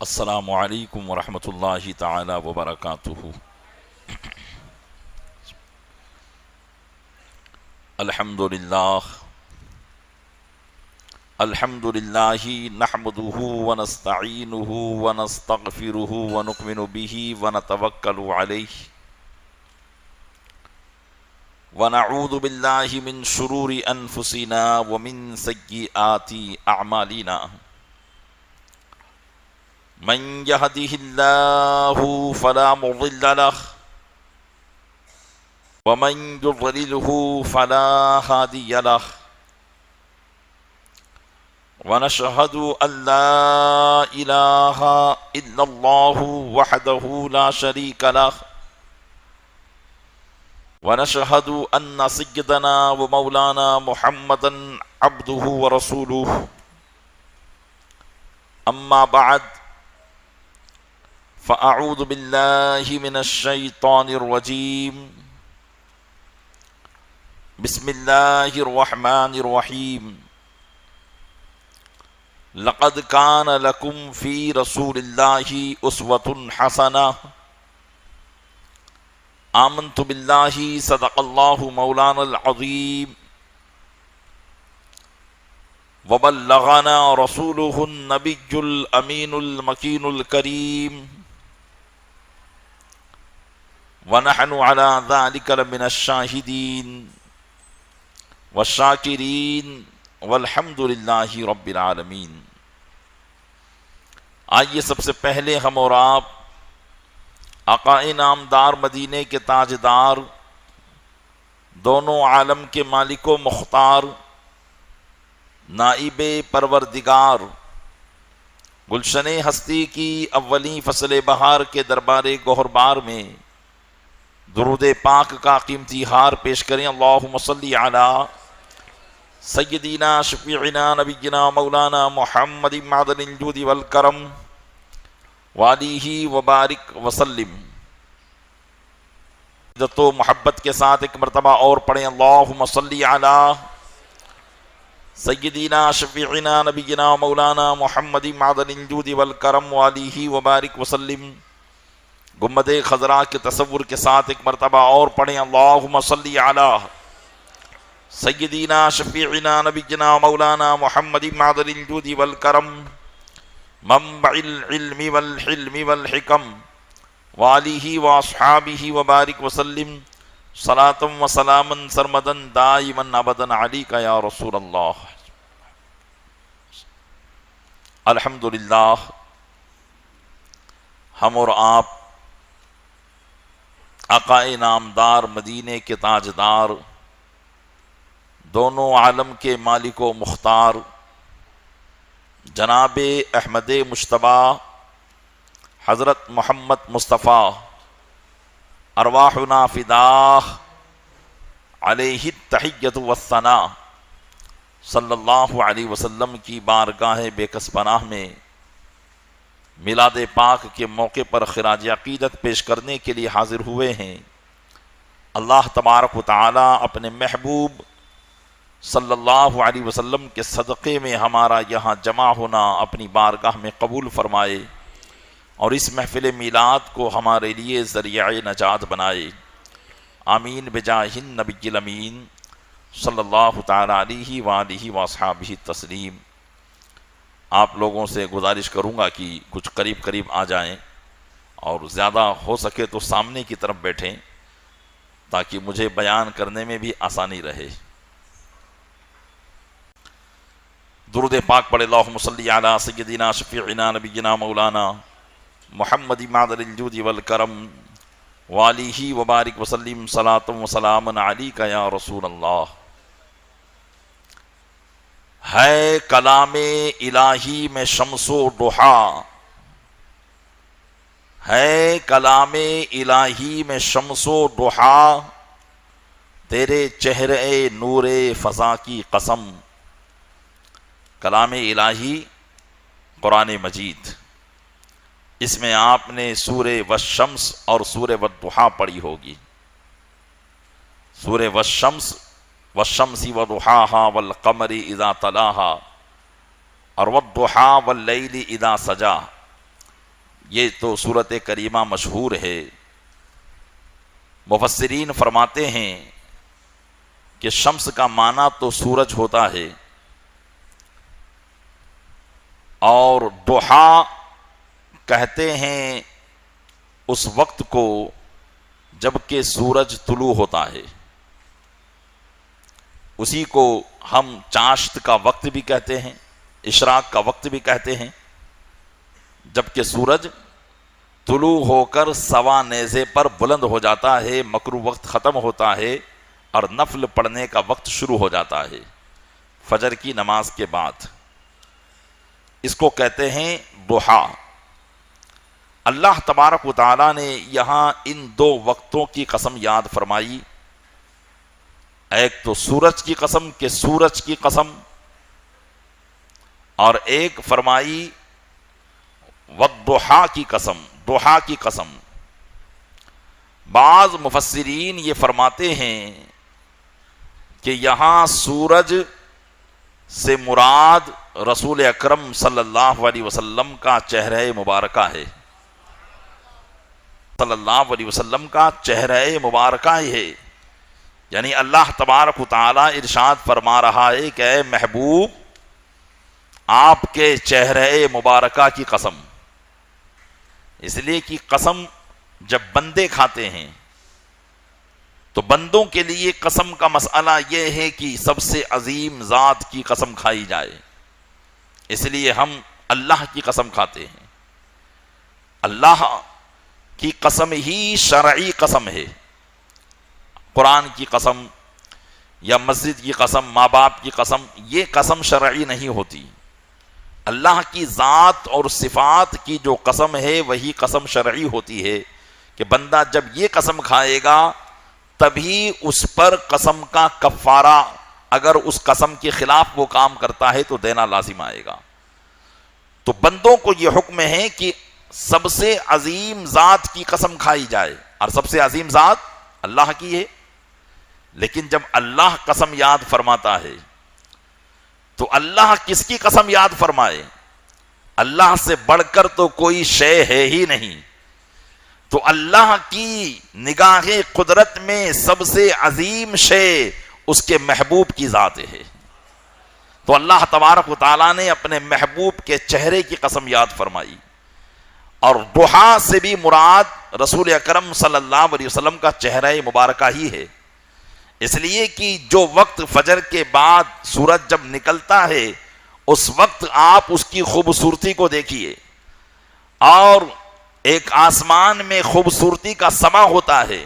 السلام علیکم ورحمۃ اللہ تعالی وبرکاتہ۔ الحمد للہ نحمده ونستعینه ونستغفره ونؤمن به ونتوکل علیہ ونعوذ باللہ من شرور انفسنا ومن سیئات اعمالنا، من يهده الله فلا مضل له ومن يضلله فلا هادي له، ونشهد أن لا إله إلا الله وحده لا شريك له، ونشهد أن سيدنا ومولانا محمدا عبده ورسوله، أما بعد فأعوذ بالله من الشيطان الرجيم، بسم الله الرحمن الرحيم، لقد كان لكم في رسول الله أسوة حسنة، آمنت بالله صدق الله مولانا العظيم، وبلغنا رسوله النبي الأمين المكين الكريم، ونحن على ذلك لمن الشاهدين والشاكرين والحمد لله رب العالمين۔ آئیے سب سے پہلے ہم اور آپ آقا نامدار مدینے کے تاجدار، دونوں عالم کے مالک و مختار، نائب پروردگار، گلشن ہستی کی اولین فصل بہار کے دربار گوہربار میں درود پاک کا قیمتی ہار پیش کریں۔ اللہم صلی علی سیدنا شفیعنا نبینا مولانا محمد معدن الجود والکرم وآلہ وبارک وسلم۔ عزت و محبت کے ساتھ ایک مرتبہ اور پڑھیں، اللہم صلی علی سیدنا شفیعنا نبینا مولانا محمد معدن الجود والکرم وآلہ وبارک وسلم۔ گنبد خضراء کے تصور کے ساتھ ایک مرتبہ اور پڑھیں، اللہم صلی علی سیدنا شفیعنا نبینا مولانا محمد معدن الجود والکرم منبع العلم والحلم والحکم وآلہ واصحابہ وبارک وسلم، صلاۃ و سلاما سرمدا دائما ابدا علیک یا رسول اللہ۔ الحمدللہ ہم اور آپ آقا نامدار مدینے کے تاجدار، دونوں عالم کے مالک و مختار جناب احمد مجتبیٰ حضرت محمد مصطفیٰ ارواحنا فداہ علیہ التحیۃ والثناء صلی اللہ علیہ وسلم کی بارگاہ بے کس پناہ میں میلاد پاک کے موقع پر خراج عقیدت پیش کرنے کے لیے حاضر ہوئے ہیں۔ اللہ تبارک و تعالی اپنے محبوب صلی اللہ علیہ وسلم کے صدقے میں ہمارا یہاں جمع ہونا اپنی بارگاہ میں قبول فرمائے، اور اس محفل میلاد کو ہمارے لیے ذریعہ نجات بنائے، آمین بجاہ النبی الامین صلی اللہ تعالی علیہ وآلہ واصحابہ تسلیم۔ آپ لوگوں سے گزارش کروں گا کہ کچھ قریب قریب آ جائیں، اور زیادہ ہو سکے تو سامنے کی طرف بیٹھیں تاکہ مجھے بیان کرنے میں بھی آسانی رہے۔ درود پاک پڑھے، اللہم صلی علی سیدنا شفیعنا نبینا مولانا محمد معدن الجود والکرم وآلہ وبارک وسلم، صلاۃ و سلاما علیک یا رسول اللہ۔ ہے کلام الہی میں شمس و ضحیٰ، ہے کلام الہی میں شمس و ضحیٰ، تیرے چہرے نور فضا کی قسم۔ کلام الہی قرآن مجید، اس میں آپ نے سورہ والشمس اور سورہ والضحیٰ پڑھی ہوگی۔ سورہ والشمس والشمس وضحاها والقمر اذا تلاها اور والضحى واللیل اذا سجا، یہ تو سورت کریمہ مشہور ہے۔ مفسرین فرماتے ہیں کہ شمس کا معنی تو سورج ہوتا ہے، اور ضحیٰ کہتے ہیں اس وقت کو جب کہ سورج طلوع ہوتا ہے، اسی کو ہم چاشت کا وقت بھی کہتے ہیں، اشراق کا وقت بھی کہتے ہیں، جبکہ سورج طلوع ہو کر سوا نیزے پر بلند ہو جاتا ہے، مکروہ وقت ختم ہوتا ہے اور نفل پڑھنے کا وقت شروع ہو جاتا ہے فجر کی نماز کے بعد۔ اس کو کہتے ہیں ضحیٰ۔ اللہ تبارک و تعالیٰ نے یہاں ان دو وقتوں کی قسم یاد فرمائی، ایک تو سورج کی قسم کہ سورج کی قسم، اور ایک فرمائی والضحیٰ کی قسم، ضحیٰ کی قسم۔ بعض مفسرین یہ فرماتے ہیں کہ یہاں سورج سے مراد رسول اکرم صلی اللہ علیہ وسلم کا چہرہ مبارکہ ہے، صلی اللہ علیہ وسلم کا چہرہ مبارکہ ہی ہے، یعنی اللہ تبارک و تعالیٰ ارشاد فرما رہا ہے کہ اے محبوب آپ کے چہرہ مبارکہ کی قسم۔ اس لیے کہ قسم جب بندے کھاتے ہیں تو بندوں کے لیے قسم کا مسئلہ یہ ہے کہ سب سے عظیم ذات کی قسم کھائی جائے، اس لیے ہم اللہ کی قسم کھاتے ہیں۔ اللہ کی قسم ہی شرعی قسم ہے، قرآن کی قسم یا مسجد کی قسم، ماں باپ کی قسم، یہ قسم شرعی نہیں ہوتی۔ اللہ کی ذات اور صفات کی جو قسم ہے وہی قسم شرعی ہوتی ہے کہ بندہ جب یہ قسم کھائے گا تبھی اس پر قسم کا کفارہ، اگر اس قسم کے خلاف وہ کام کرتا ہے تو دینا لازم آئے گا۔ تو بندوں کو یہ حکم ہے کہ سب سے عظیم ذات کی قسم کھائی جائے، اور سب سے عظیم ذات اللہ کی ہے، لیکن جب اللہ قسم یاد فرماتا ہے تو اللہ کس کی قسم یاد فرمائے؟ اللہ سے بڑھ کر تو کوئی شے ہے ہی نہیں، تو اللہ کی نگاہ قدرت میں سب سے عظیم شے اس کے محبوب کی ذات ہے۔ تو اللہ تبارک و تعالیٰ نے اپنے محبوب کے چہرے کی قسم یاد فرمائی، اور ضحیٰ سے بھی مراد رسول اکرم صلی اللہ علیہ وسلم کا چہرہ مبارکہ ہی ہے، اس لیے کہ جو وقت فجر کے بعد سورج جب نکلتا ہے اس وقت آپ اس کی خوبصورتی کو دیکھیے، اور ایک آسمان میں خوبصورتی کا سما ہوتا ہے،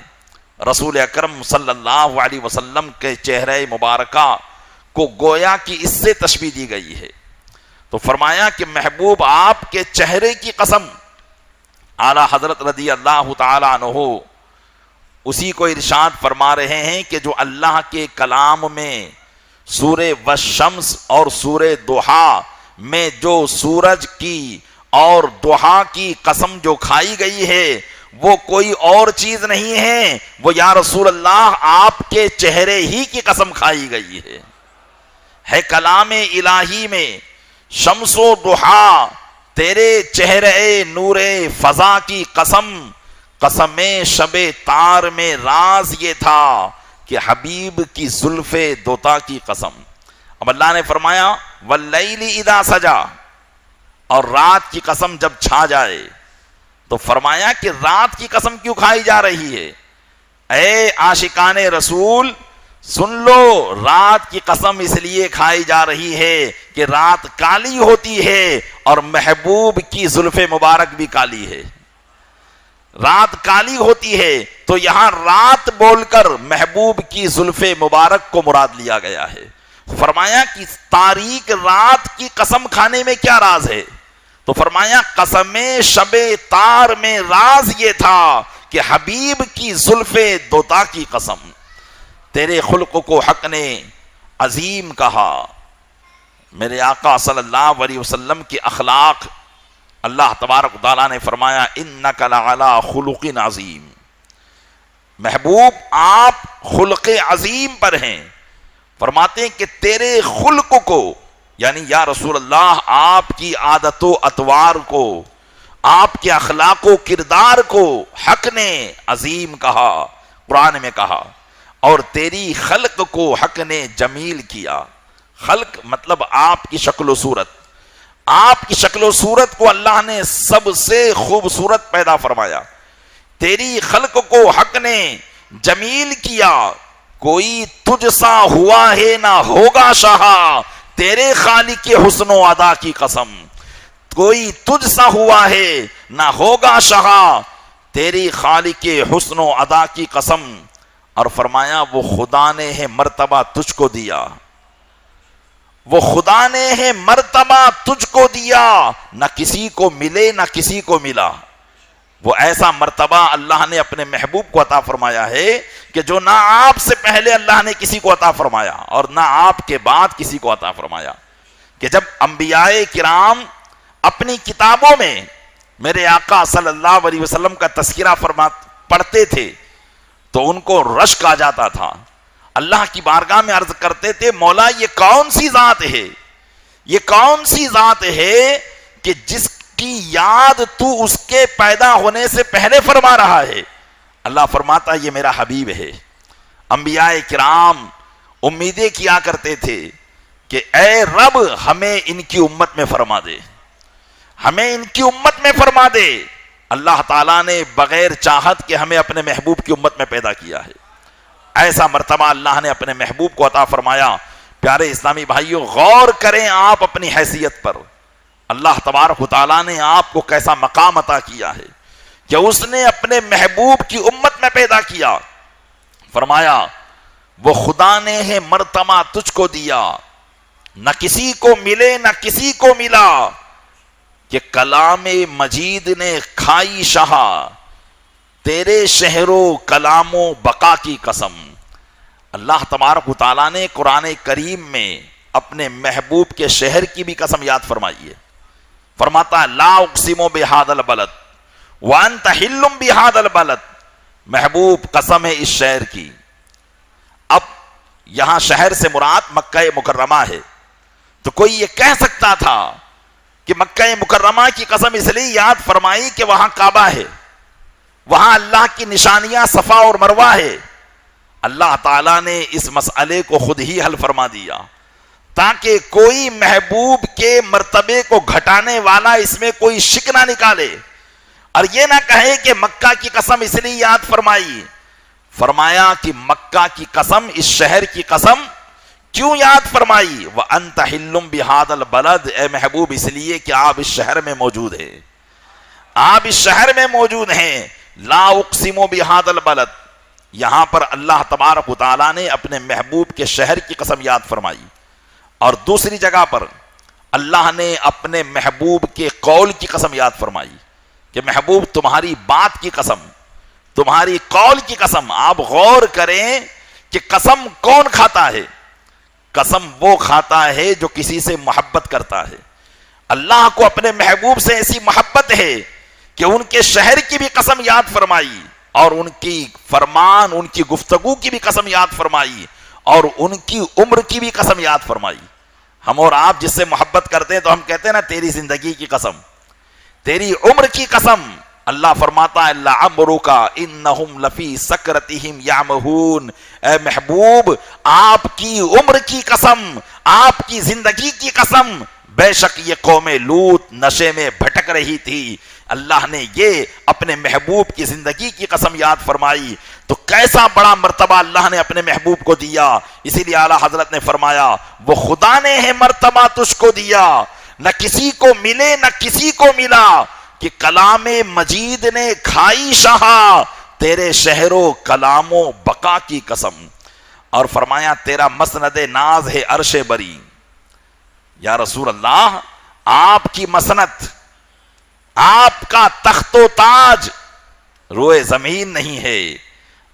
رسول اکرم صلی اللہ علیہ وسلم کے چہرہ مبارکہ کو گویا کہ اس سے تشبیہ دی گئی ہے۔ تو فرمایا کہ محبوب آپ کے چہرے کی قسم، اعلیٰ حضرت رضی اللہ تعالیٰ عنہ اسی کو ارشاد فرما رہے ہیں کہ جو اللہ کے کلام میں سورہ والشمس اور سورہ ضحیٰ میں جو سورج کی اور ضحیٰ کی قسم جو کھائی گئی ہے وہ کوئی اور چیز نہیں ہے، وہ یا رسول اللہ آپ کے چہرے ہی کی قسم کھائی گئی ہے کلام الہی میں شمس و ضحیٰ تیرے چہرے نور فضا کی قسم، قسم شب تار میں راز یہ تھا کہ حبیب کی زلف دوتا کی قسم۔ اب اللہ نے فرمایا واللیل اذا سجا، اور رات کی قسم جب چھا جائے، تو فرمایا کہ رات کی قسم کیوں کھائی جا رہی ہے؟ اے عاشقان رسول سن لو، رات کی قسم اس لیے کھائی جا رہی ہے کہ رات کالی ہوتی ہے اور محبوب کی زلف مبارک بھی کالی ہے۔ رات کالی ہوتی ہے تو یہاں رات بول کر محبوب کی زلف مبارک کو مراد لیا گیا ہے۔ فرمایا کہ تاریک رات کی قسم کھانے میں کیا راز ہے؟ تو فرمایا قسم شب تار میں راز یہ تھا کہ حبیب کی زلف دوتا کی قسم۔ تیرے خلق کو حق نے عظیم کہا، میرے آقا صلی اللہ علیہ وسلم کے اخلاق اللہ تبارک و تعالیٰ نے فرمایا انک لعلی خلق عظیم، محبوب آپ خلق عظیم پر ہیں۔ فرماتے ہیں کہ تیرے خلق کو، یعنی یا رسول اللہ آپ کی عادت و اطوار کو، آپ کے اخلاق و کردار کو حق نے عظیم کہا، قرآن میں کہا، اور تیری خلق کو حق نے جمیل کیا۔ خلق مطلب آپ کی شکل و صورت، آپ کی شکل و صورت کو اللہ نے سب سے خوبصورت پیدا فرمایا۔ تیری خلق کو حق نے جمیل کیا، کوئی تجھ سا ہوا ہے نہ ہوگا شاہ، تیرے خالق کے حسن و ادا کی قسم۔ کوئی تجھ سا ہوا ہے نہ ہوگا شاہ، تیری خالق کے حسن و ادا کی قسم۔ اور فرمایا وہ خدا نے ہے مرتبہ تجھ کو دیا، وہ خدا نے ہے مرتبہ تجھ کو دیا، نہ کسی کو ملے نہ کسی کو ملا۔ وہ ایسا مرتبہ اللہ نے اپنے محبوب کو عطا فرمایا ہے کہ جو نہ آپ سے پہلے اللہ نے کسی کو عطا فرمایا اور نہ آپ کے بعد کسی کو عطا فرمایا۔ کہ جب انبیاء کرام اپنی کتابوں میں میرے آقا صلی اللہ علیہ وسلم کا تذکرہ پڑھتے تھے تو ان کو رشک آ جاتا تھا، اللہ کی بارگاہ میں عرض کرتے تھے مولا یہ کون سی ذات ہے، یہ کون سی ذات ہے کہ جس کی یاد تو اس کے پیدا ہونے سے پہلے فرما رہا ہے۔ اللہ فرماتا یہ میرا حبیب ہے۔ انبیاء کرام امیدیں کیا کرتے تھے کہ اے رب ہمیں ان کی امت میں فرما دے، ہمیں ان کی امت میں فرما دے۔ اللہ تعالیٰ نے بغیر چاہت کے ہمیں اپنے محبوب کی امت میں پیدا کیا ہے۔ ایسا مرتبہ اللہ نے اپنے محبوب کو عطا فرمایا۔ پیارے اسلامی بھائیوں غور کریں آپ اپنی حیثیت پر، اللہ تبارک و تعالیٰ نے آپ کو کیسا مقام عطا کیا ہے کہ اس نے اپنے محبوب کی امت میں پیدا کیا۔ فرمایا وہ خدا نے ہے مرتبہ تجھ کو دیا، نہ کسی کو ملے نہ کسی کو ملا، کہ کلام مجید نے کھائی شاہ، تیرے شہر و کلام و بقا کی قسم۔ اللہ تبارک و تعالیٰ نے قرآن کریم میں اپنے محبوب کے شہر کی بھی قسم یاد فرمائی ہے۔ فرماتا ہے لا اقسم بہذا البلد وانت حل بہذا البلد، محبوب قسم ہے اس شہر کی۔ اب یہاں شہر سے مراد مکہ مکرمہ ہے، تو کوئی یہ کہہ سکتا تھا کہ مکہ مکرمہ کی قسم اس لیے یاد فرمائی کہ وہاں کعبہ ہے، وہاں اللہ کی نشانیاں صفا اور مروہ ہے۔ اللہ تعالیٰ نے اس مسئلے کو خود ہی حل فرما دیا تاکہ کوئی محبوب کے مرتبے کو گھٹانے والا اس میں کوئی شک نہ نکالے اور یہ نہ کہے کہ مکہ کی قسم اس لیے یاد فرمائی۔ فرمایا کہ مکہ کی قسم، اس شہر کی قسم کیوں یاد فرمائی؟ وَأَنْتَ حِلٌّ بِهَذَا الْبَلَدِ، اے محبوب اس لیے کہ آپ اس شہر میں موجود ہیں، آپ اس شہر میں موجود ہیں۔ لا اقسم بهذا البلد، یہاں پر اللہ تبارک و تعالیٰ نے اپنے محبوب کے شہر کی قسم یاد فرمائی، اور دوسری جگہ پر اللہ نے اپنے محبوب کے قول کی قسم یاد فرمائی کہ محبوب تمہاری بات کی قسم، تمہاری قول کی قسم۔ آپ غور کریں کہ قسم کون کھاتا ہے؟ قسم وہ کھاتا ہے جو کسی سے محبت کرتا ہے۔ اللہ کو اپنے محبوب سے ایسی محبت ہے کہ ان کے شہر کی بھی قسم یاد فرمائی اور ان کی فرمان، ان کی گفتگو کی بھی قسم یاد فرمائی اور ان کی عمر کی بھی قسم یاد فرمائی۔ ہم اور آپ جس سے محبت کرتے ہیں تو ہم کہتے ہیں نا تیری زندگی کی قسم، تیری عمر کی قسم۔ اللہ فرماتا ہے لعمرک انہم لفی سکرتہم یعمہون، اے محبوب آپ کی عمر کی قسم، آپ کی زندگی کی قسم، بے شک یہ قوم لوط نشے میں بھٹک رہی تھی۔ اللہ نے یہ اپنے محبوب کی زندگی کی قسم یاد فرمائی، تو کیسا بڑا مرتبہ اللہ نے اپنے محبوب کو دیا۔ اسی لیے اعلیٰ حضرت نے فرمایا وہ خدا نے ہے مرتبہ تجھ کو دیا، نہ کسی کو ملے نہ کسی کو ملا، کہ کلام مجید نے کھائی شاہ، تیرے شہر و کلام و بقا کی قسم۔ اور فرمایا تیرا مسند ناز ہے عرش بری۔ یا رسول اللہ آپ کی مسند، آپ کا تخت و تاج روئے زمین نہیں ہے،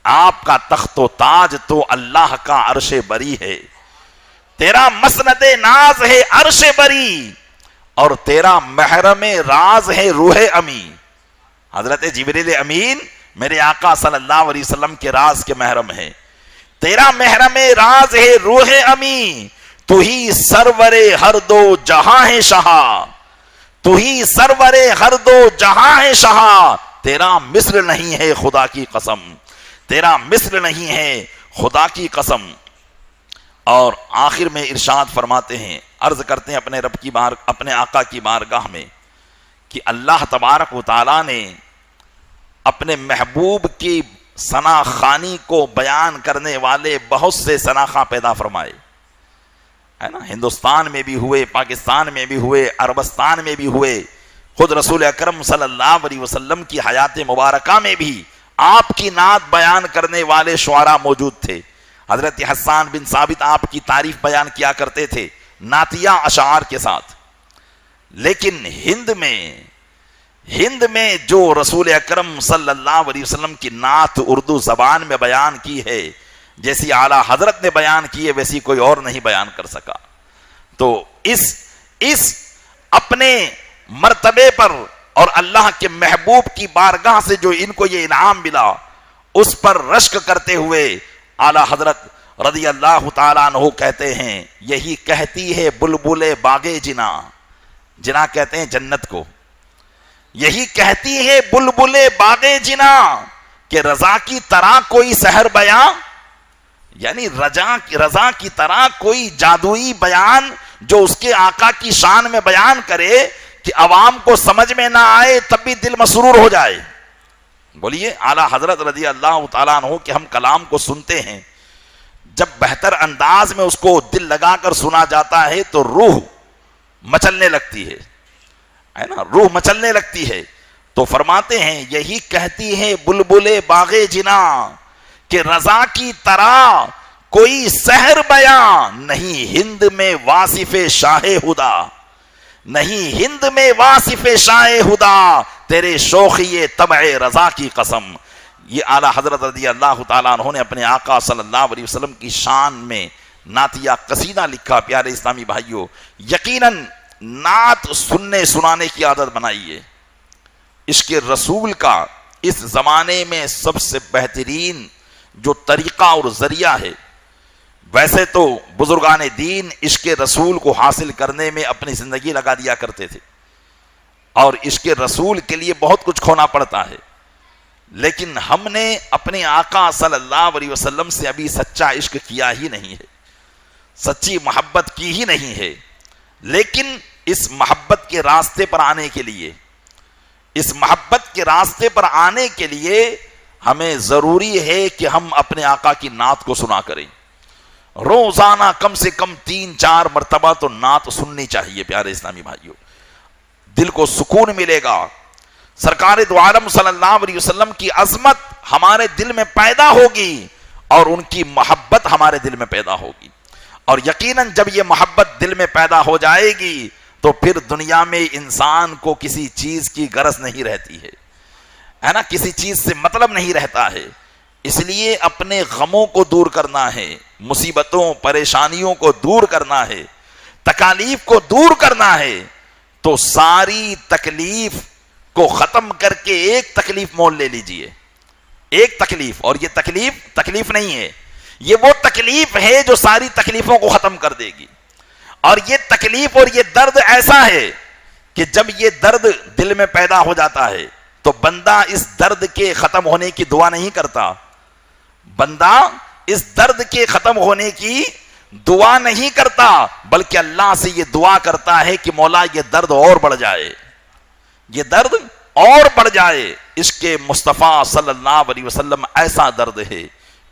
آپ کا تخت و تاج تو اللہ کا عرش بری ہے۔ تیرا مسند ناز ہے عرش بری اور تیرا محرم راز ہے روح امی۔ حضرت جبریل امین میرے آقا صلی اللہ علیہ وسلم کے راز کے محرم ہیں۔ تیرا محرم راز ہے روح امی، تو ہی سرور ہر دو جہاں ہے شاہ، تو ہی سرور ہر دو جہاں ہے شہا، تیرا مثل نہیں ہے خدا کی قسم، تیرا مثل نہیں ہے خدا کی قسم۔ اور آخر میں ارشاد فرماتے ہیں، عرض کرتے ہیں اپنے رب کی اپنے آقا کی بارگاہ میں کہ اللہ تبارک و تعالیٰ نے اپنے محبوب کی ثنا خوانی کو بیان کرنے والے بہت سے ثناخواں پیدا فرمائے، ہے نا، ہندوستان میں بھی ہوئے، پاکستان میں بھی ہوئے، عربستان میں بھی ہوئے، خود رسول اکرم صلی اللہ علیہ وسلم کی حیات مبارکہ میں بھی آپ کی نعت بیان کرنے والے شعراء موجود تھے۔ حضرت حسان بن ثابت آپ کی تعریف بیان کیا کرتے تھے نعتیہ اشعار کے ساتھ۔ لیکن ہند میں جو رسول اکرم صلی اللہ علیہ وسلم کی نعت اردو زبان میں بیان کی ہے، جیسی اعلیٰ حضرت نے بیان کی ہے، ویسی کوئی اور نہیں بیان کر سکا۔ تو اس اپنے مرتبے پر اور اللہ کے محبوب کی بارگاہ سے جو ان کو یہ انعام ملا، اس پر رشک کرتے ہوئے اعلیٰ حضرت رضی اللہ تعالیٰ عنہ کہتے ہیں، یہی کہتی ہے بلبل باغ جنا، جنا کہتے ہیں جنت کو، یہی کہتی ہے بلبل باغ جنا کہ رضا کی طرح کوئی سحر بیاں، یعنی رضا کی طرح کوئی جادوئی بیان جو اس کے آقا کی شان میں بیان کرے کہ عوام کو سمجھ میں نہ آئے تب بھی دل مسرور ہو جائے۔ بولیے، اعلیٰ حضرت رضی اللہ تعالیٰ عنہ کہ ہم کلام کو سنتے ہیں، جب بہتر انداز میں اس کو دل لگا کر سنا جاتا ہے تو روح مچلنے لگتی ہے نا، روح مچلنے لگتی ہے۔ تو فرماتے ہیں یہی کہتی ہے بلبل باغ جنا کہ رضا کی طرح کوئی سحر بیان نہیں ہند میں واصف شاہ خدا، نہیں ہند میں واصف شاہ خدا، تیرے شوخی طبع رضا کی قسم۔ یہ اعلیٰ حضرت رضی اللہ تعالیٰ عنہ نے اپنے آقا صلی اللہ علیہ وسلم کی شان میں نعتیہ قصیدہ لکھا۔ پیارے اسلامی بھائیوں، یقیناً نعت سننے سنانے کی عادت بنائیے۔ عشق رسول کا اس زمانے میں سب سے بہترین جو طریقہ اور ذریعہ ہے، ویسے تو بزرگان دین عشق رسول کو حاصل کرنے میں اپنی زندگی لگا دیا کرتے تھے، اور عشق رسول کے لیے بہت کچھ کھونا پڑتا ہے، لیکن ہم نے اپنے آقا صلی اللہ علیہ وسلم سے ابھی سچا عشق کیا ہی نہیں ہے، سچی محبت کی ہی نہیں ہے۔ لیکن اس محبت کے راستے پر آنے کے لیے، اس محبت کے راستے پر آنے کے لیے ہمیں ضروری ہے کہ ہم اپنے آقا کی نعت کو سنا کریں۔ روزانہ کم سے کم 3-4 مرتبہ تو نعت سننی چاہیے۔ پیارے اسلامی بھائیوں، دل کو سکون ملے گا، سرکار دو عالم صلی اللہ علیہ وسلم کی عظمت ہمارے دل میں پیدا ہوگی اور ان کی محبت ہمارے دل میں پیدا ہوگی، اور یقیناً جب یہ محبت دل میں پیدا ہو جائے گی تو پھر دنیا میں انسان کو کسی چیز کی غرض نہیں رہتی ہے نا، کسی چیز سے مطلب نہیں رہتا ہے۔ اس لیے اپنے غموں کو دور کرنا ہے، مصیبتوں پریشانیوں کو دور کرنا ہے، تکالیف کو دور کرنا ہے، تو ساری تکلیف کو ختم کر کے ایک تکلیف مول لے لیجئے، ایک تکلیف، اور یہ تکلیف نہیں ہے، یہ وہ تکلیف ہے جو ساری تکلیفوں کو ختم کر دے گی۔ اور یہ تکلیف اور یہ درد ایسا ہے کہ جب یہ درد دل میں پیدا ہو جاتا ہے تو بندہ اس درد کے ختم ہونے کی دعا نہیں کرتا، بندہ اس درد کے ختم ہونے کی دعا نہیں کرتا، بلکہ اللہ سے یہ دعا کرتا ہے کہ مولا یہ درد اور بڑھ جائے، یہ درد اور بڑھ جائے۔ عشق مصطفیٰ صلی اللہ علیہ وسلم ایسا درد ہے۔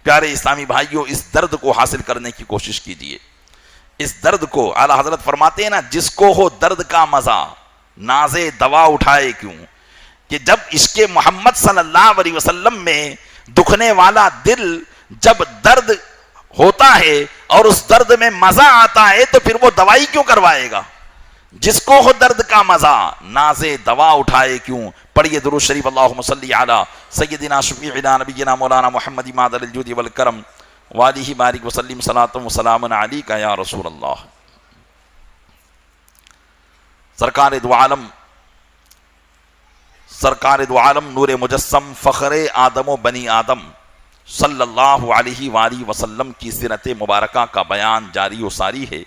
پیارے اسلامی بھائیوں، اس درد کو حاصل کرنے کی کوشش کیجیے۔ اس درد کو اعلیٰ حضرت فرماتے ہیں نا، جس کو ہو درد کا مزہ نازے دوا اٹھائے کیوں، کہ جب عشق محمد صلی اللہ علیہ وسلم میں دکھنے والا دل جب درد ہوتا ہے اور اس درد میں مزہ آتا ہے تو پھر وہ دوائی کیوں کروائے گا؟ جس کو ہو درد کا مزہ نازے دوا اٹھائے کیوں۔ پڑھیے درود شریف، اللہم صلی علی سیدنا شفیعنا نبینا مولانا محمد مادر الجود والکرم وآلہ بارک وسلم صلاۃ و سلام علیکہ یا رسول اللہ۔ سرکار دو عالم نور مجسم فخر آدم و بنی آدم صلی اللہ علیہ وآلہ وسلم کی سیرت مبارکہ کا بیان جاری و ساری ہے۔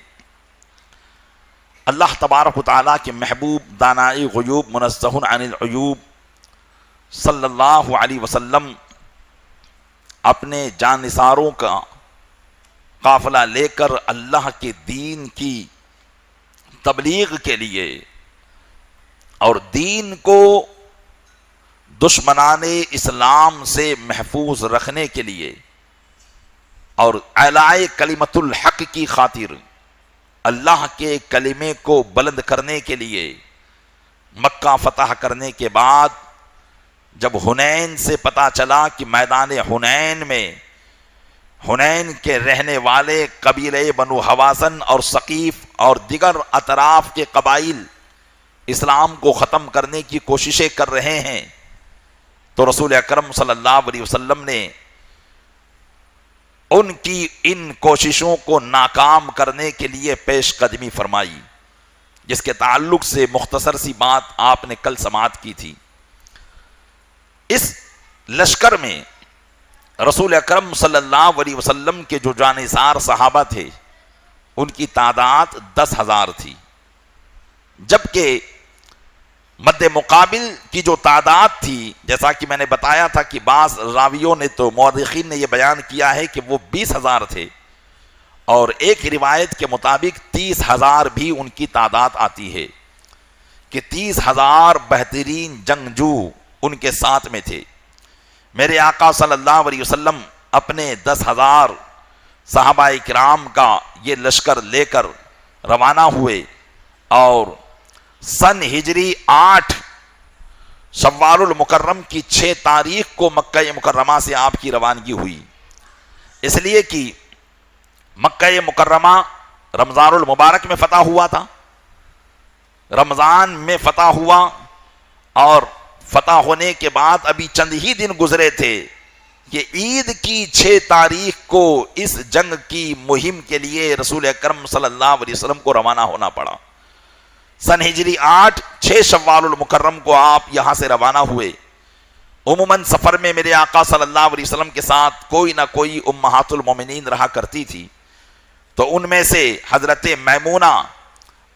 اللہ تبارک و تعالیٰ کے محبوب دانائی غیوب منزہ عن العیوب صلی اللہ علیہ وسلم اپنے جانثاروں کا قافلہ لے کر اللہ کے دین کی تبلیغ کے لیے اور دین کو دشمنان اسلام سے محفوظ رکھنے کے لیے اور اعلاء کلمت الحق کی خاطر اللہ کے کلمے کو بلند کرنے کے لیے مکہ فتح کرنے کے بعد جب حنین سے پتہ چلا کہ میدان حنین میں حنین کے رہنے والے قبیلے بنو حوازن اور ثقیف اور دیگر اطراف کے قبائل اسلام کو ختم کرنے کی کوششیں کر رہے ہیں، تو رسول اکرم صلی اللہ علیہ وسلم نے ان کی ان کوششوں کو ناکام کرنے کے لیے پیش قدمی فرمائی، جس کے تعلق سے مختصر سی بات آپ نے کل سماعت کی تھی۔ اس لشکر میں رسول اکرم صلی اللہ علیہ وسلم کے جو جانثار صحابہ تھے ان کی تعداد 10,000 تھی، جبکہ مد مقابل کی جو تعداد تھی، جیسا کہ میں نے بتایا تھا کہ بعض راویوں نے تو مورخین نے یہ بیان کیا ہے کہ وہ 20,000 تھے، اور ایک روایت کے مطابق 30,000 بھی ان کی تعداد آتی ہے کہ 30,000 بہترین جنگجو ان کے ساتھ میں تھے۔ میرے آقا صلی اللہ علیہ وسلم اپنے 10,000 صحابہ کرام کا یہ لشکر لے کر روانہ ہوئے، اور سن ہجری 8 شوال المکرم کی 6 تاریخ کو مکہ مکرمہ سے آپ کی روانگی ہوئی، اس لیے کہ مکہ مکرمہ رمضان المبارک میں فتح ہوا تھا، رمضان میں فتح ہوا، اور فتح ہونے کے بعد ابھی چند ہی دن گزرے تھے کہ عید کی 6 تاریخ کو اس جنگ کی مہم کے لیے رسول اکرم صلی اللہ علیہ وسلم کو روانہ ہونا پڑا۔ سن ہجری 8 6 شوال المکرم کو آپ یہاں سے روانہ ہوئے۔ عموماً سفر میں میرے آقا صلی اللہ علیہ وسلم کے ساتھ کوئی نہ کوئی امہات المومنین رہا کرتی تھی، تو ان میں سے حضرت میمونہ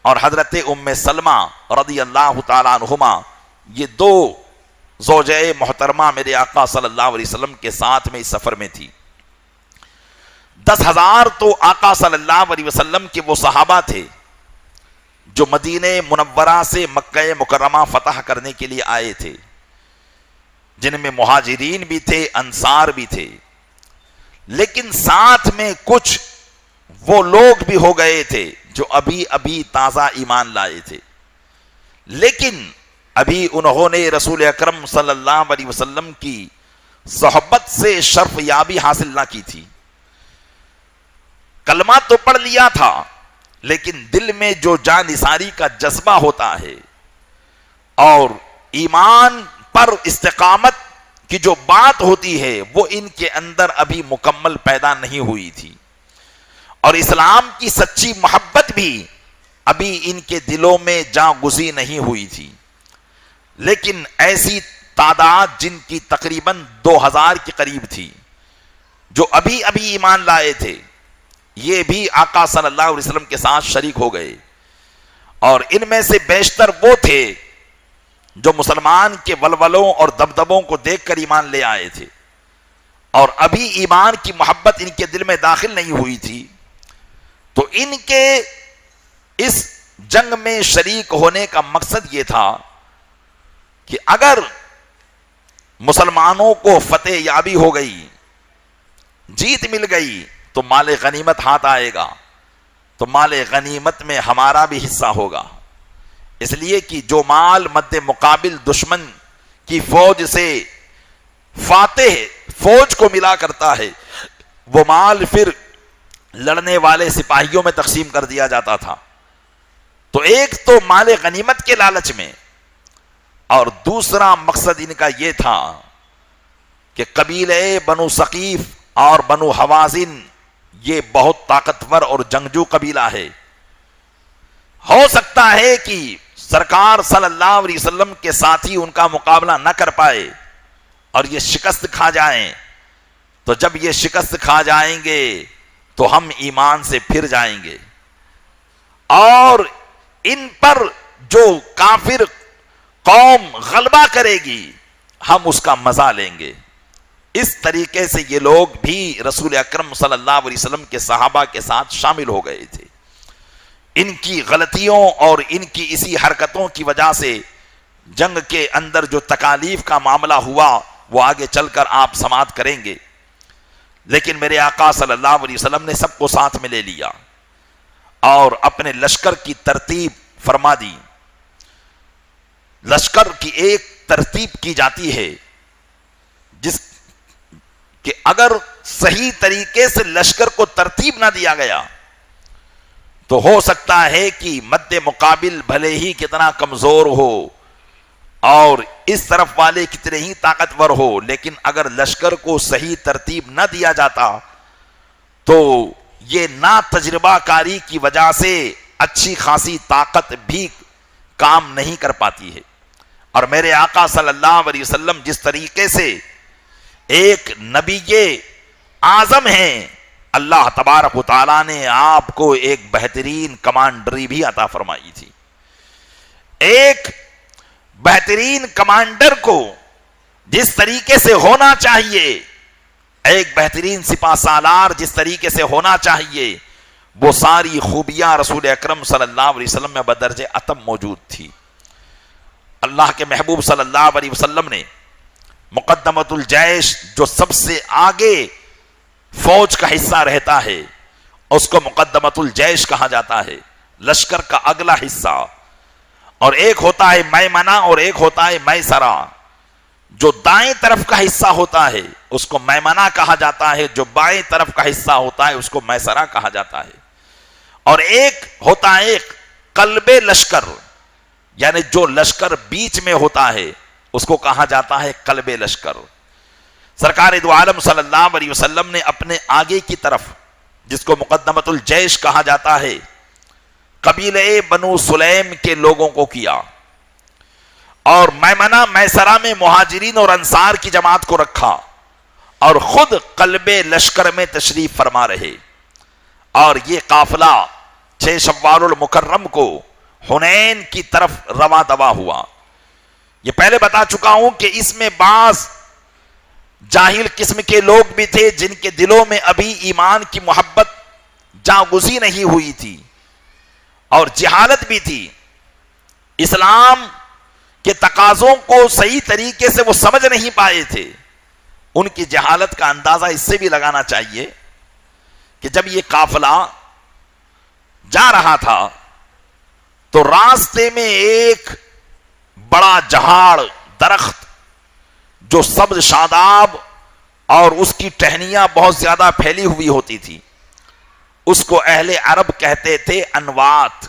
اور حضرت ام سلمہ رضی اللہ تعالیٰ عنہما، یہ 2 زوجہ محترمہ میرے آقا صلی اللہ علیہ وسلم کے ساتھ میں اس سفر میں تھی۔ 10,000 تو آقا صلی اللہ علیہ وسلم کے وہ صحابہ تھے جو مدینہ منورہ سے مکہ مکرمہ فتح کرنے کے لیے آئے تھے، جن میں مہاجرین بھی تھے، انصار بھی تھے، لیکن ساتھ میں کچھ وہ لوگ بھی ہو گئے تھے جو ابھی ابھی تازہ ایمان لائے تھے، لیکن ابھی انہوں نے رسول اکرم صلی اللہ علیہ وسلم کی صحبت سے شرف یابی حاصل نہ کی تھی۔ کلمہ تو پڑھ لیا تھا، لیکن دل میں جو جانثاری کا جذبہ ہوتا ہے اور ایمان پر استقامت کی جو بات ہوتی ہے وہ ان کے اندر ابھی مکمل پیدا نہیں ہوئی تھی، اور اسلام کی سچی محبت بھی ابھی ان کے دلوں میں جاں گزی نہیں ہوئی تھی۔ لیکن ایسی تعداد جن کی تقریباً 2,000 کے قریب تھی جو ابھی ابھی ایمان لائے تھے، یہ بھی آقا صلی اللہ علیہ وسلم کے ساتھ شریک ہو گئے، اور ان میں سے بیشتر وہ تھے جو مسلمان کے ولولوں اور دبدبوں کو دیکھ کر ایمان لے آئے تھے، اور ابھی ایمان کی محبت ان کے دل میں داخل نہیں ہوئی تھی۔ تو ان کے اس جنگ میں شریک ہونے کا مقصد یہ تھا کہ اگر مسلمانوں کو فتح یابی ہو گئی، جیت مل گئی، تو مال غنیمت ہاتھ آئے گا، تو مال غنیمت میں ہمارا بھی حصہ ہوگا، اس لیے کہ جو مال مد مقابل دشمن کی فوج سے فاتح فوج کو ملا کرتا ہے، وہ مال پھر لڑنے والے سپاہیوں میں تقسیم کر دیا جاتا تھا۔ تو ایک تو مال غنیمت کے لالچ میں، اور دوسرا مقصد ان کا یہ تھا کہ قبیلے بنو ثقیف اور بنو حوازن یہ بہت طاقتور اور جنگجو قبیلہ ہے، ہو سکتا ہے کہ سرکار صلی اللہ علیہ وسلم کے ساتھی ان کا مقابلہ نہ کر پائے اور یہ شکست کھا جائیں، تو جب یہ شکست کھا جائیں گے تو ہم ایمان سے پھر جائیں گے، اور ان پر جو کافر قوم غلبہ کرے گی ہم اس کا مزہ لیں گے۔ اس طریقے سے یہ لوگ بھی رسول اکرم صلی اللہ علیہ وسلم کے صحابہ کے ساتھ شامل ہو گئے تھے۔ ان کی غلطیوں اور ان کی اسی حرکتوں کی وجہ سے جنگ کے اندر جو تکالیف کا معاملہ ہوا وہ آگے چل کر آپ سماعت کریں گے، لیکن میرے آقا صلی اللہ علیہ وسلم نے سب کو ساتھ میں لے لیا اور اپنے لشکر کی ترتیب فرما دی۔ لشکر کی ایک ترتیب کی جاتی ہے جس کہ اگر صحیح طریقے سے لشکر کو ترتیب نہ دیا گیا تو ہو سکتا ہے کہ مد مقابل بھلے ہی کتنا کمزور ہو اور اس طرف والے کتنے ہی طاقتور ہو، لیکن اگر لشکر کو صحیح ترتیب نہ دیا جاتا تو یہ نا تجربہ کاری کی وجہ سے اچھی خاصی طاقت بھی کام نہیں کر پاتی ہے۔ اور میرے آقا صلی اللہ علیہ وسلم جس طریقے سے ایک نبی اعظم ہیں، اللہ تبارک و تعالیٰ نے آپ کو ایک بہترین کمانڈری بھی عطا فرمائی تھی۔ ایک بہترین کمانڈر کو جس طریقے سے ہونا چاہیے، ایک بہترین سپہ سالار جس طریقے سے ہونا چاہیے، وہ ساری خوبیاں رسول اکرم صلی اللہ علیہ وسلم میں بدرجہ اتم موجود تھی۔ اللہ کے محبوب صلی اللہ علیہ وسلم نے مقدمۃ الجیش جو سب سے آگے فوج کا حصہ رہتا ہے اس کو مقدمۃ الجیش کہا جاتا ہے، لشکر کا اگلا حصہ، اور ایک ہوتا ہے میمنہ اور ایک ہوتا ہے میسرہ۔ جو دائیں طرف کا حصہ ہوتا ہے اس کو میمنہ کہا جاتا ہے، جو بائیں طرف کا حصہ ہوتا ہے اس کو میسرہ کہا جاتا ہے۔ اور ایک ہوتا ہے قلب لشکر، یعنی جو لشکر بیچ میں ہوتا ہے اس کو کہا جاتا ہے قلب لشکر۔ سرکار دو عالم صلی اللہ علیہ وسلم نے اپنے آگے کی طرف جس کو مقدمۃ الجیش کہا جاتا ہے قبیلہ بنو سلیم کے لوگوں کو کیا، اور میمنہ میسرہ میں مہاجرین اور انصار کی جماعت کو رکھا، اور خود قلب لشکر میں تشریف فرما رہے۔ اور یہ قافلہ 6 شوال المکرم کو حنین کی طرف رواں دوا ہوا۔ یہ پہلے بتا چکا ہوں کہ اس میں بعض جاہل قسم کے لوگ بھی تھے جن کے دلوں میں ابھی ایمان کی محبت جاگزی نہیں ہوئی تھی، اور جہالت بھی تھی۔ اسلام کے تقاضوں کو صحیح طریقے سے وہ سمجھ نہیں پائے تھے۔ ان کی جہالت کا اندازہ اس سے بھی لگانا چاہیے کہ جب یہ قافلہ جا رہا تھا تو راستے میں ایک بڑا جہاڑ درخت جو سبز شاداب اور اس کی ٹہنیاں بہت زیادہ پھیلی ہوئی ہوتی تھی، اس کو اہل عرب کہتے تھے انوات۔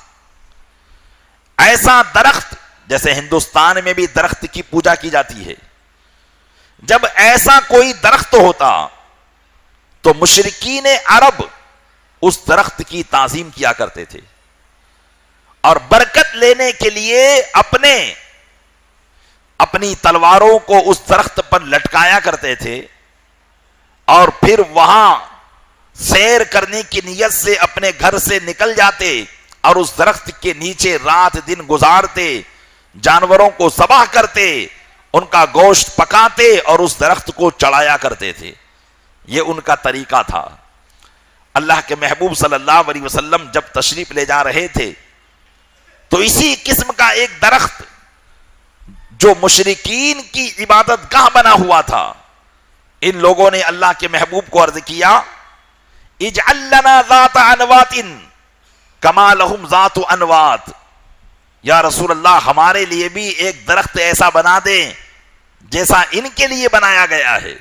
ایسا درخت، جیسے ہندوستان میں بھی درخت کی پوجا کی جاتی ہے، جب ایسا کوئی درخت ہوتا تو مشرکین عرب اس درخت کی تعظیم کیا کرتے تھے، اور برکت لینے کے لیے اپنی تلواروں کو اس درخت پر لٹکایا کرتے تھے، اور پھر وہاں سیر کرنے کی نیت سے اپنے گھر سے نکل جاتے اور اس درخت کے نیچے رات دن گزارتے، جانوروں کو ذبح کرتے، ان کا گوشت پکاتے اور اس درخت کو چڑھایا کرتے تھے۔ یہ ان کا طریقہ تھا۔ اللہ کے محبوب صلی اللہ علیہ وسلم جب تشریف لے جا رہے تھے تو اسی قسم کا ایک درخت جو مشرکین کی عبادت گاہ بنا ہوا تھا، ان لوگوں نے اللہ کے محبوب کو عرض کیا اجعل لنا ذات انوات کما لہم ذات انوات، یا رسول اللہ ہمارے لیے بھی ایک درخت ایسا بنا دیں جیسا ان کے لیے بنایا گیا ہے،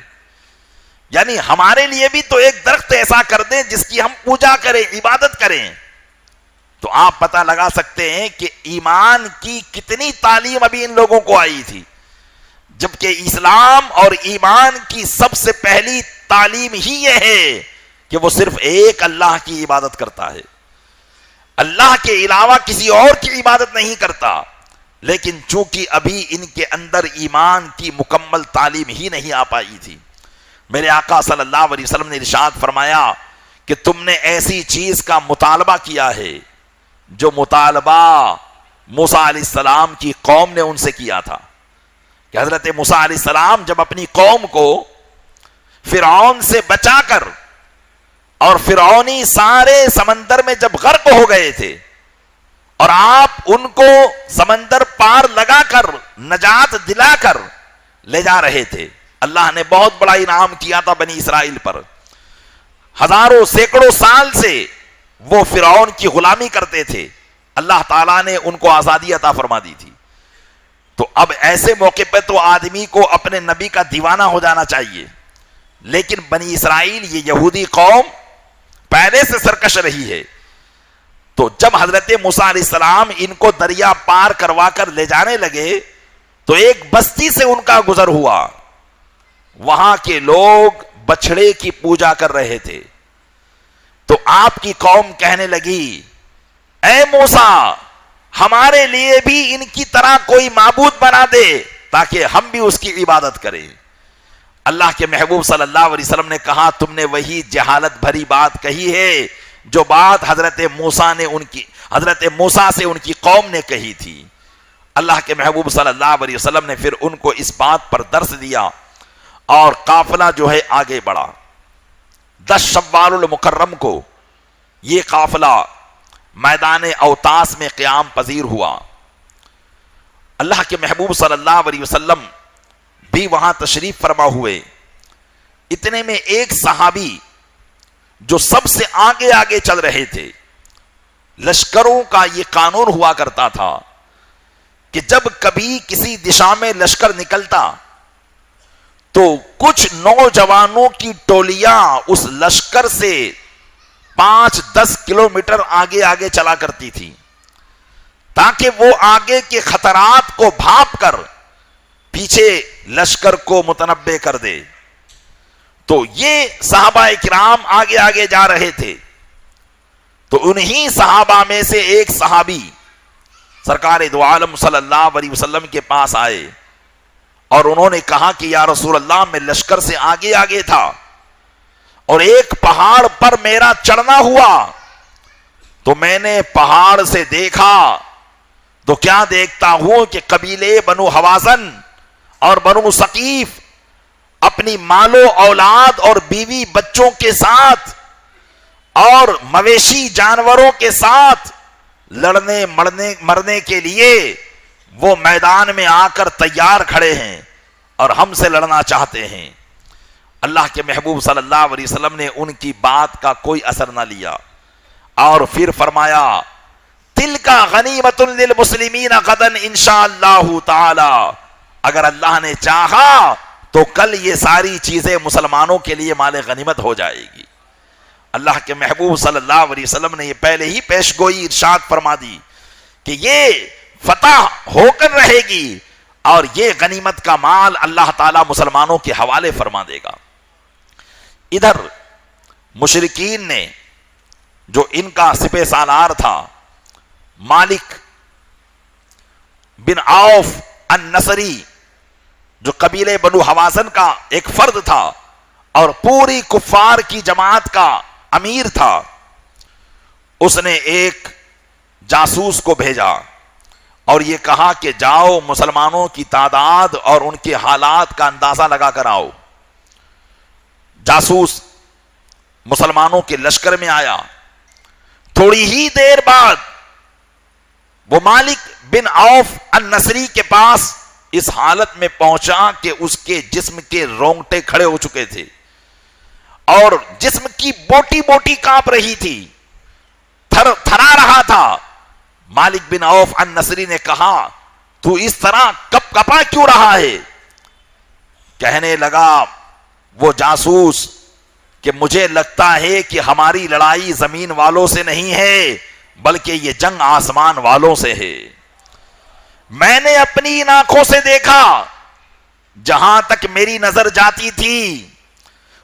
یعنی ہمارے لیے بھی تو ایک درخت ایسا کر دیں جس کی ہم پوجا کریں، عبادت کریں۔ تو آپ پتہ لگا سکتے ہیں کہ ایمان کی کتنی تعلیم ابھی ان لوگوں کو آئی تھی، جبکہ اسلام اور ایمان کی سب سے پہلی تعلیم ہی یہ ہے کہ وہ صرف ایک اللہ کی عبادت کرتا ہے، اللہ کے علاوہ کسی اور کی عبادت نہیں کرتا۔ لیکن چونکہ ابھی ان کے اندر ایمان کی مکمل تعلیم ہی نہیں آ پائی تھی، میرے آقا صلی اللہ علیہ وسلم نے ارشاد فرمایا کہ تم نے ایسی چیز کا مطالبہ کیا ہے جو مطالبہ موسیٰ علیہ السلام کی قوم نے ان سے کیا تھا کہ حضرت موسیٰ علیہ السلام جب اپنی قوم کو فرعون سے بچا کر اور فرعونی سارے سمندر میں جب غرق ہو گئے تھے اور آپ ان کو سمندر پار لگا کر نجات دلا کر لے جا رہے تھے، اللہ نے بہت بڑا انعام کیا تھا بنی اسرائیل پر. ہزاروں سینکڑوں سال سے وہ فرعون کی غلامی کرتے تھے، اللہ تعالیٰ نے ان کو آزادی عطا فرما دی تھی. تو اب ایسے موقع پہ تو آدمی کو اپنے نبی کا دیوانہ ہو جانا چاہیے، لیکن بنی اسرائیل یہ یہودی قوم پہلے سے سرکش رہی ہے. تو جب حضرت موسیٰ علیہ السلام ان کو دریا پار کروا کر لے جانے لگے تو ایک بستی سے ان کا گزر ہوا، وہاں کے لوگ بچھڑے کی پوجا کر رہے تھے. تو آپ کی قوم کہنے لگی اے موسیٰ ہمارے لیے بھی ان کی طرح کوئی معبود بنا دے تاکہ ہم بھی اس کی عبادت کریں. اللہ کے محبوب صلی اللہ علیہ وسلم نے کہا تم نے وہی جہالت بھری بات کہی ہے جو بات حضرت موسیٰ سے ان کی قوم نے کہی تھی. اللہ کے محبوب صلی اللہ علیہ وسلم نے پھر ان کو اس بات پر درس دیا اور قافلہ جو ہے آگے بڑھا. 10 شوال المکرم کو یہ قافلہ میدان اوتاس میں قیام پذیر ہوا. اللہ کے محبوب صلی اللہ علیہ وسلم بھی وہاں تشریف فرما ہوئے. اتنے میں ایک صحابی جو سب سے آگے آگے چل رہے تھے، لشکروں کا یہ قانون ہوا کرتا تھا کہ جب کبھی کسی دشا میں لشکر نکلتا تو کچھ نوجوانوں کی ٹولیاں اس لشکر سے 5-10 کلومیٹر آگے آگے چلا کرتی تھی تاکہ وہ آگے کے خطرات کو بھانپ کر پیچھے لشکر کو متنبع کر دے. تو یہ صحابہ کرام آگے آگے جا رہے تھے. تو انہی صحابہ میں سے ایک صحابی سرکار دو عالم صلی اللہ علیہ وسلم کے پاس آئے اور انہوں نے کہا کہ یا رسول اللہ میں لشکر سے آگے آگے تھا اور ایک پہاڑ پر میرا چڑھنا ہوا تو میں نے پہاڑ سے دیکھا تو کیا دیکھتا ہوں کہ قبیلے بنو حوازن اور بنو ثقیف اپنی مال و اولاد اور بیوی بچوں کے ساتھ اور مویشی جانوروں کے ساتھ لڑنے مرنے کے لیے وہ میدان میں آ کر تیار کھڑے ہیں اور ہم سے لڑنا چاہتے ہیں. اللہ کے محبوب صلی اللہ علیہ وسلم نے ان کی بات کا کوئی اثر نہ لیا اور پھر فرمایا تلک غنیمت للمسلمین غدا انشاءاللہ تعالی، اگر اللہ نے چاہا تو کل یہ ساری چیزیں مسلمانوں کے لیے مال غنیمت ہو جائے گی. اللہ کے محبوب صلی اللہ علیہ وسلم نے یہ پہلے ہی پیش گوئی ارشاد فرما دی کہ یہ فتح ہو کر رہے گی اور یہ غنیمت کا مال اللہ تعالیٰ مسلمانوں کے حوالے فرما دے گا. ادھر مشرکین نے جو ان کا سپہ سالار تھا مالک بن عوف النصری، جو قبیلے بنو حوازن کا ایک فرد تھا اور پوری کفار کی جماعت کا امیر تھا، اس نے ایک جاسوس کو بھیجا اور یہ کہا کہ جاؤ مسلمانوں کی تعداد اور ان کے حالات کا اندازہ لگا کر آؤ. جاسوس مسلمانوں کے لشکر میں آیا. تھوڑی ہی دیر بعد وہ مالک بن عوف النصری کے پاس اس حالت میں پہنچا کہ اس کے جسم کے رونگٹے کھڑے ہو چکے تھے اور جسم کی بوٹی بوٹی کانپ رہی تھی، تھرا رہا تھا. مالک بن عوف النصری نے کہا تو اس طرح کپ کپا کیوں رہا ہے؟ کہنے لگا وہ جاسوس کہ مجھے لگتا ہے کہ ہماری لڑائی زمین والوں سے نہیں ہے بلکہ یہ جنگ آسمان والوں سے ہے. میں نے اپنی آنکھوں سے دیکھا، جہاں تک میری نظر جاتی تھی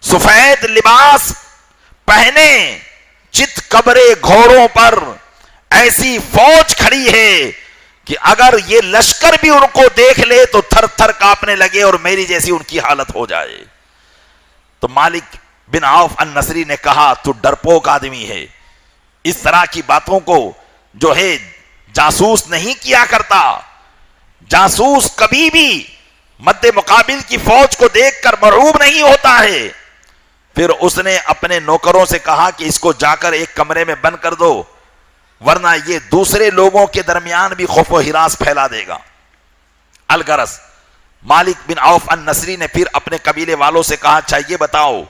سفید لباس پہنے چت قبرے گھوڑوں پر ایسی فوج کھڑی ہے کہ اگر یہ لشکر بھی ان کو دیکھ لے تو تھر تھر کانپنے لگے اور میری جیسی ان کی حالت ہو جائے. تو مالک بن عوف النصری نے کہا تو ڈرپوک آدمی ہے، اس طرح کی باتوں کو جو ہے جاسوس نہیں کیا کرتا. جاسوس کبھی بھی مد مقابل کی فوج کو دیکھ کر مرعوب نہیں ہوتا ہے. پھر اس نے اپنے نوکروں سے کہا کہ اس کو جا کر ایک کمرے میں بند کر دو, ورنہ یہ دوسرے لوگوں کے درمیان بھی خوف و ہراس پھیلا دے گا. الغرض مالک بن عوف النصری نے پھر اپنے قبیلے والوں سے کہا, اچھا یہ بتاؤ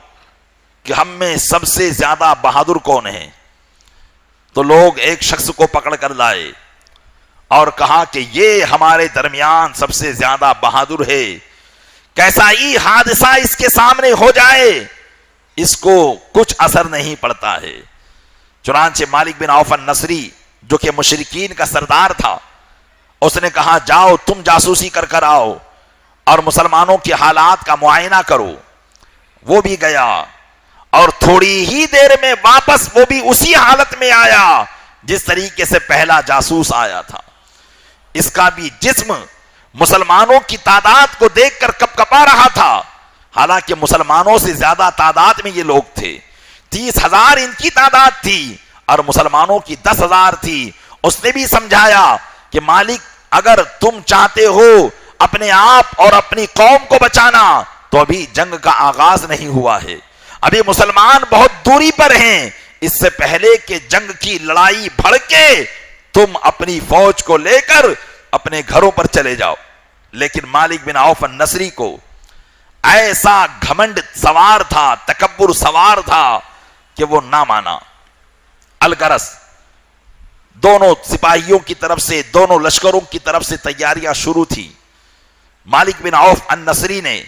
کہ ہم میں سب سے زیادہ بہادر کون ہے؟ تو لوگ ایک شخص کو پکڑ کر لائے اور کہا کہ یہ ہمارے درمیان سب سے زیادہ بہادر ہے, کیسا ہی حادثہ اس کے سامنے ہو جائے اس کو کچھ اثر نہیں پڑتا ہے. چنانچہ مالک بن عوف النصری جو کہ مشرکین کا سردار تھا, اس نے کہا جاؤ تم جاسوسی کر کر آؤ اور مسلمانوں کے حالات کا معائنہ کرو. وہ بھی گیا اور تھوڑی ہی دیر میں واپس وہ بھی اسی حالت میں آیا جس طریقے سے پہلا جاسوس آیا تھا. اس کا بھی جسم مسلمانوں کی تعداد کو دیکھ کر کپ کپا رہا تھا, حالانکہ مسلمانوں سے زیادہ تعداد میں یہ لوگ تھے. 30,000 ان کی تعداد تھی اور مسلمانوں کی 10,000 تھی. اس نے بھی سمجھایا کہ مالک اگر تم چاہتے ہو اپنے آپ اور اپنی قوم کو بچانا تو ابھی جنگ کا آغاز نہیں ہوا ہے, ابھی مسلمان بہت دوری پر ہیں, اس سے پہلے کہ جنگ کی لڑائی بھڑکے تم اپنی فوج کو لے کر اپنے گھروں پر چلے جاؤ. لیکن مالک بن عوف النصری کو ایسا گھمنڈ سوار تھا, تکبر سوار تھا کہ وہ نہ مانا. الغرض دونوں سپاہیوں کی طرف سے, دونوں لشکروں کی طرف سے تیاریاں شروع تھی. مالک بن عوف النصری نے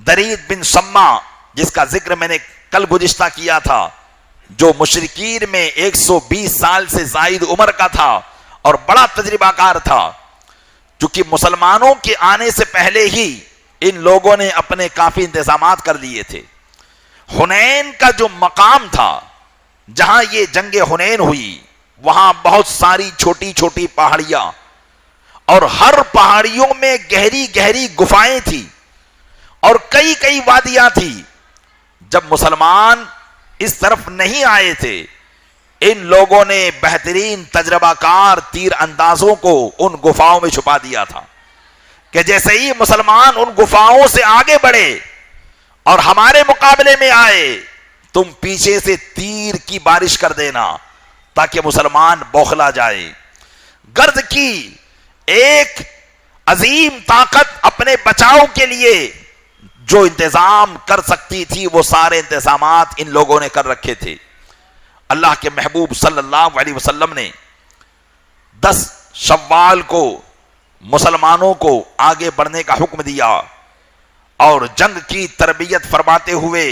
درید بن شما, جس کا ذکر میں نے کل گزشتہ کیا تھا, جو مشرکین میں 120 سال سے زائد عمر کا تھا اور بڑا تجربہ کار تھا, چونکہ مسلمانوں کے آنے سے پہلے ہی ان لوگوں نے اپنے کافی انتظامات کر لیے تھے. حنین کا جو مقام تھا جہاں یہ جنگ حنین ہوئی, وہاں بہت ساری چھوٹی چھوٹی پہاڑیاں اور ہر پہاڑیوں میں گہری گہری گفائیں تھی اور کئی کئی وادیاں تھی. جب مسلمان اس طرف نہیں آئے تھے, ان لوگوں نے بہترین تجربہ کار تیر اندازوں کو ان گفاؤں میں چھپا دیا تھا کہ جیسے ہی مسلمان ان گفاؤں سے آگے بڑھے اور ہمارے مقابلے میں آئے, تم پیچھے سے تیر کی بارش کر دینا تاکہ مسلمان بوکھلا جائے. غرض کی ایک عظیم طاقت اپنے بچاؤ کے لیے جو انتظام کر سکتی تھی وہ سارے انتظامات ان لوگوں نے کر رکھے تھے. اللہ کے محبوب صلی اللہ علیہ وسلم نے 10 شوال کو مسلمانوں کو آگے بڑھنے کا حکم دیا اور جنگ کی تربیت فرماتے ہوئے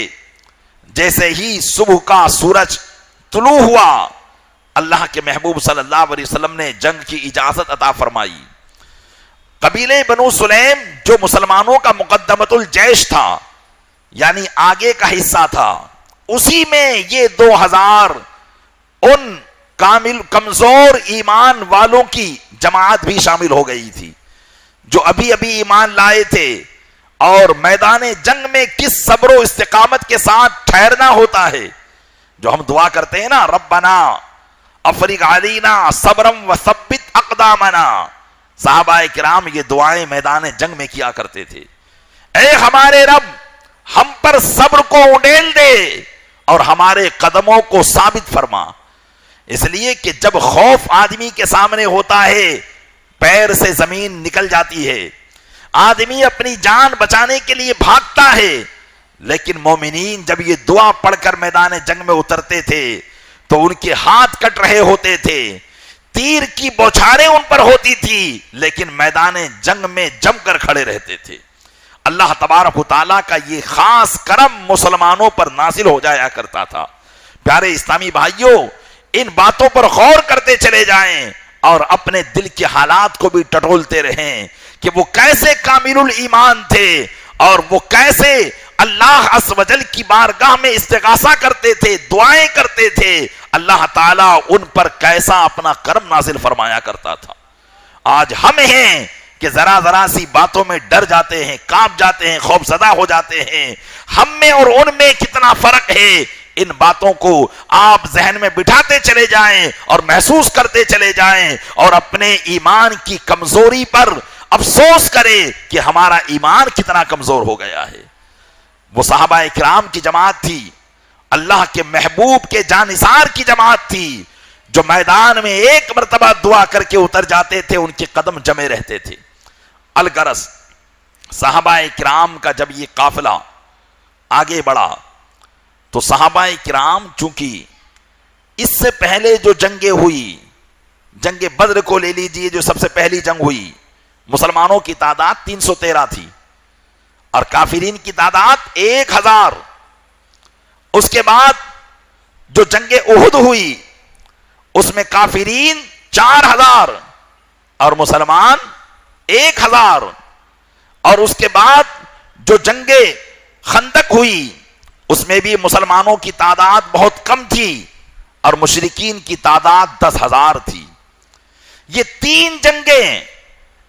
جیسے ہی صبح کا سورج طلوع ہوا, اللہ کے محبوب صلی اللہ علیہ وسلم نے جنگ کی اجازت عطا فرمائی. قبیلے بنو سلیم جو مسلمانوں کا مقدمت الجیش تھا, یعنی آگے کا حصہ تھا, اسی میں یہ 2000 ان کامل کمزور ایمان والوں کی جماعت بھی شامل ہو گئی تھی جو ابھی ابھی ایمان لائے تھے, اور میدان جنگ میں کس صبر و استقامت کے ساتھ ٹھہرنا ہوتا ہے, جو ہم دعا کرتے ہیں نا, ربنا افرغ علینا صبرم وثبت اقدامنا. صحابہ کرام یہ دعائیں میدان جنگ میں کیا کرتے تھے, اے ہمارے رب ہم پر صبر کو اڈیل دے اور ہمارے قدموں کو ثابت فرما. اس لیے کہ جب خوف آدمی کے سامنے ہوتا ہے پیر سے زمین نکل جاتی ہے, آدمی اپنی جان بچانے کے لیے بھاگتا ہے, لیکن مومنین جب یہ دعا پڑھ کر میدان جنگ میں اترتے تھے تو ان کے ہاتھ کٹ رہے ہوتے تھے, تیر کی بوچھاریں ان پر ہوتی تھی, لیکن میدان جنگ میں جم کر کھڑے رہتے تھے. اللہ تبارک و تعالیٰ کا یہ خاص کرم مسلمانوں پر نازل ہو جایا کرتا تھا. پیارے اسلامی بھائیوں, ان باتوں پر غور کرتے چلے جائیں اور اپنے دل کے حالات کو بھی ٹٹولتے رہیں کہ وہ کیسے کامل الایمان تھے اور وہ کیسے اللہ عز و جل کی بارگاہ میں استغاثہ کرتے تھے, دعائیں کرتے تھے. اللہ تعالیٰ ان پر کیسا اپنا کرم نازل فرمایا کرتا تھا. آج ہم ہیں کہ ذرا ذرا سی باتوں میں ڈر جاتے ہیں, کانپ جاتے ہیں, خوف زدہ ہو جاتے ہیں. ہم میں اور ان میں کتنا فرق ہے ان باتوں کو آپ ذہن میں بٹھاتے چلے جائیں اور محسوس کرتے چلے جائیں اور اپنے ایمان کی کمزوری پر افسوس کرے کہ ہمارا ایمان کتنا کمزور ہو گیا ہے۔ وہ صحابہ کرام کی جماعت تھی، اللہ کے محبوب کے جانثار کی جماعت تھی، جو میدان میں ایک مرتبہ دعا کر کے اتر جاتے تھے، ان کے قدم جمے رہتے تھے۔ الغرض صحابہ کرام کا جب یہ قافلہ آگے بڑھا تو صحابہ کرام چونکہ اس سے پہلے جو جنگیں ہوئی، جنگ بدر کو لے لیجئے جو سب سے پہلی جنگ ہوئی، مسلمانوں کی تعداد 313 تھی اور کافرین کی تعداد 1000۔ اس کے بعد جو جنگ احد ہوئی اس میں کافرین 4000 اور مسلمان 1000، اور اس کے بعد جو جنگ خندق ہوئی اس میں بھی مسلمانوں کی تعداد بہت کم تھی اور مشرکین کی تعداد 10,000 تھی۔ یہ 3 جنگیں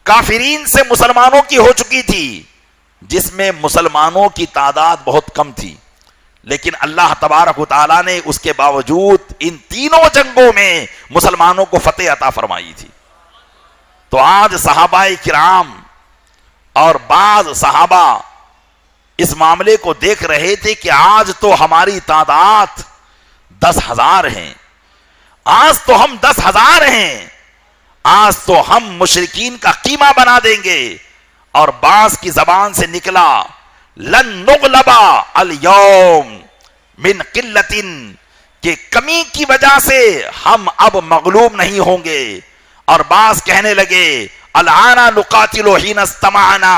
کافرین سے مسلمانوں کی ہو چکی تھی جس میں مسلمانوں کی تعداد بہت کم تھی، لیکن اللہ تبارک و تعالیٰ نے اس کے باوجود ان تینوں جنگوں میں مسلمانوں کو فتح عطا فرمائی تھی۔ تو آج صحابہ کرام اور بعض صحابہ اس معاملے کو دیکھ رہے تھے کہ آج تو ہماری تعداد 10,000 ہیں، آج تو ہم 10,000 ہیں، آج تو ہم مشرکین کا قیمہ بنا دیں گے۔ اور بعض کی زبان سے نکلا لن نغلبا الیوم من قلت، کہ کمی کی وجہ سے ہم اب مغلوب نہیں ہوں گے۔ اور بعض کہنے لگے الآن نقاتل حین استمعنا،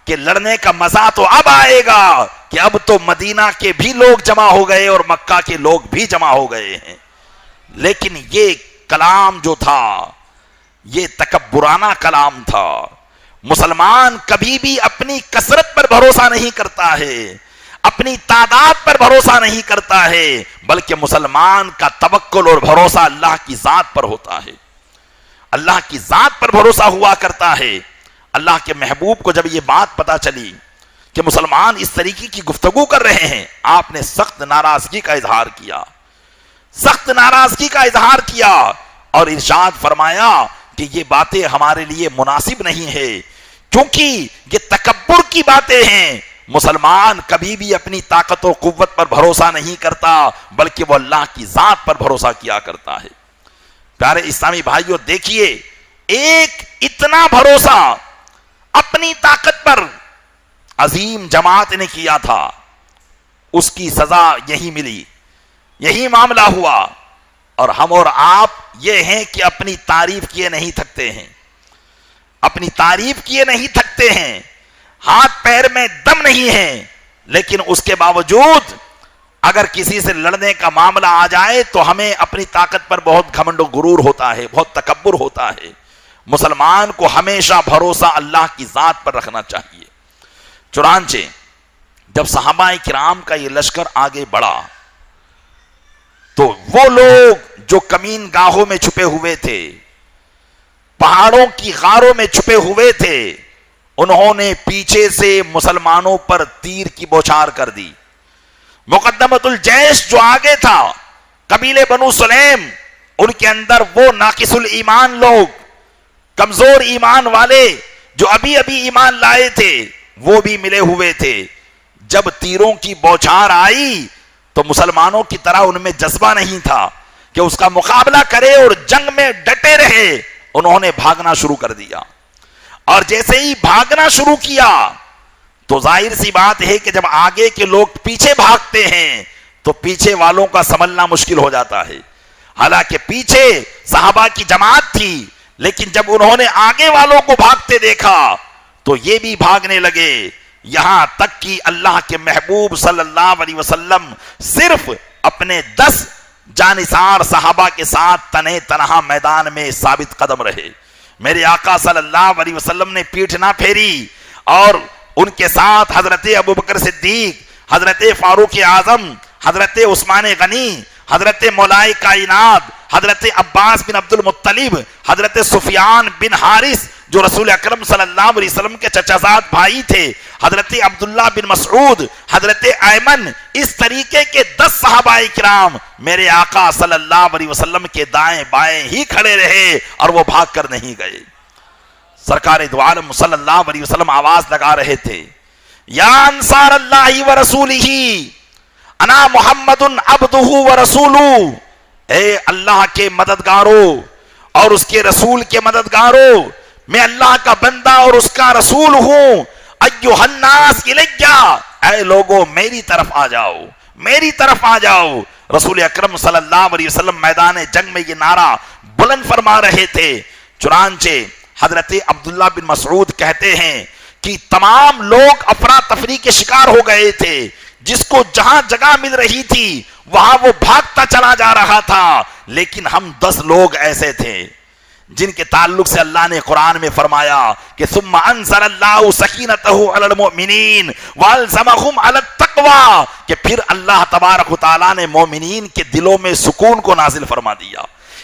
کہ لڑنے کا مزہ تو اب آئے گا کہ اب تو مدینہ کے بھی لوگ جمع ہو گئے اور مکہ کے لوگ بھی جمع ہو گئے ہیں۔ لیکن یہ کلام جو تھا یہ تکبرانہ کلام تھا۔ مسلمان کبھی بھی اپنی کثرت پر بھروسہ نہیں کرتا ہے، اپنی تعداد پر بھروسہ نہیں کرتا ہے، بلکہ مسلمان کا توکل اور بھروسہ اللہ کی ذات پر ہوتا ہے، اللہ کی ذات پر بھروسہ ہوا کرتا ہے۔ اللہ کے محبوب کو جب یہ بات پتا چلی کہ مسلمان اس طریقے کی گفتگو کر رہے ہیں، آپ نے سخت ناراضگی کا اظہار کیا، سخت ناراضگی کا اظہار کیا اور ارشاد فرمایا کہ یہ باتیں ہمارے لیے مناسب نہیں ہے، کیونکہ یہ تکبر کی باتیں ہیں۔ مسلمان کبھی بھی اپنی طاقت و قوت پر بھروسہ نہیں کرتا، بلکہ وہ اللہ کی ذات پر بھروسہ کیا کرتا ہے۔ پیارے اسلامی بھائیوں، دیکھیے ایک اتنا بھروسہ اپنی طاقت پر عظیم جماعت نے کیا تھا، اس کی سزا یہی ملی، یہی معاملہ ہوا۔ اور ہم اور آپ یہ ہیں کہ اپنی تعریف کیے نہیں تھکتے ہیں، اپنی تعریف کیے نہیں تھکتے ہیں، ہاتھ پیر میں دم نہیں ہے، لیکن اس کے باوجود اگر کسی سے لڑنے کا معاملہ آ جائے تو ہمیں اپنی طاقت پر بہت گھمنڈ و غرور ہوتا ہے، بہت تکبر ہوتا ہے۔ مسلمان کو ہمیشہ بھروسہ اللہ کی ذات پر رکھنا چاہیے۔ چنانچہ جب صحابہ کرام کا یہ لشکر آگے بڑھا تو وہ لوگ جو کمین گاہوں میں چھپے ہوئے تھے، پہاڑوں کی غاروں میں چھپے ہوئے تھے، انہوں نے پیچھے سے مسلمانوں پر تیر کی بوچھار کر دی۔ مقدمۃ الجیش جو آگے تھا، قبیلے بنو سلیم، ان کے اندر وہ ناقص الایمان لوگ، کمزور ایمان والے جو ابھی ابھی ایمان لائے تھے، وہ بھی ملے ہوئے تھے۔ جب تیروں کی بوچھار آئی تو مسلمانوں کی طرح ان میں جذبہ نہیں تھا کہ اس کا مقابلہ کرے اور جنگ میں ڈٹے رہے، انہوں نے بھاگنا شروع کر دیا۔ اور جیسے ہی بھاگنا شروع کیا تو ظاہر سی بات ہے کہ جب آگے کے لوگ پیچھے بھاگتے ہیں تو پیچھے والوں کا سنبھلنا مشکل ہو جاتا ہے۔ حالانکہ پیچھے صحابہ کی جماعت تھی، لیکن جب انہوں نے آگے والوں کو بھاگتے دیکھا تو یہ بھی بھاگنے لگے، یہاں تک کہ اللہ کے محبوب صلی اللہ علیہ وسلم صرف اپنے 10 جانثار صحابہ کے ساتھ تنہے تنہا میدان میں ثابت قدم رہے۔ میرے آقا صلی اللہ علیہ وسلم نے پیٹھ نہ پھیری اور ان کے ساتھ حضرت ابوبکر صدیق، حضرت فاروق اعظم، حضرت عثمان غنی، حضرت مولائے کائنات، حضرت عباس بن عبد المطلب، حضرت سفیان بن حارث جو رسول اکرم صلی اللہ علیہ وسلم کے چچا زاد بھائی تھے، حضرت عبداللہ بن مسعود، حضرت ایمن، اس طریقے کے 10 صحابہ کرام میرے آقا صلی اللہ علیہ وسلم کے دائیں بائیں ہی کھڑے رہے اور وہ بھاگ کر نہیں گئے۔ سرکار دو عالم صلی اللہ علیہ وسلم آواز لگا رہے تھے، یا انصار اللہ ورسولہ انا محمد عبدہ ورسولہ، اے اللہ کے مددگاروں اور اس کے رسول کے مددگاروں، میں اللہ کا بندہ اور اس کا رسول ہوں۔ ایھا الناس الیہ، اے لوگوں میری طرف آ جاؤ، میری طرف آ جاؤ۔ رسول اکرم صلی اللہ علیہ وسلم میدان جنگ میں یہ نعرہ بلند فرما رہے تھے۔ چنانچہ حضرت عبداللہ بن مسعود کہتے ہیں کہ تمام لوگ افراتفری کے شکار ہو گئے تھے، جس کو جہاں جگہ مل رہی تھی وہاں وہ بھاگتا چلا جا رہا تھا، لیکن ہم 10 لوگ ایسے تھے جن کے تعلق سے اللہ نے قرآن میں فرمایا کہ ثم انزل اللہ سکینتہ علی المؤمنین والزمہم علی التقوی، کہ پھر اللہ تبارک و تعالیٰ نے مومنین کے دلوں میں سکون کو نازل فرما دیا،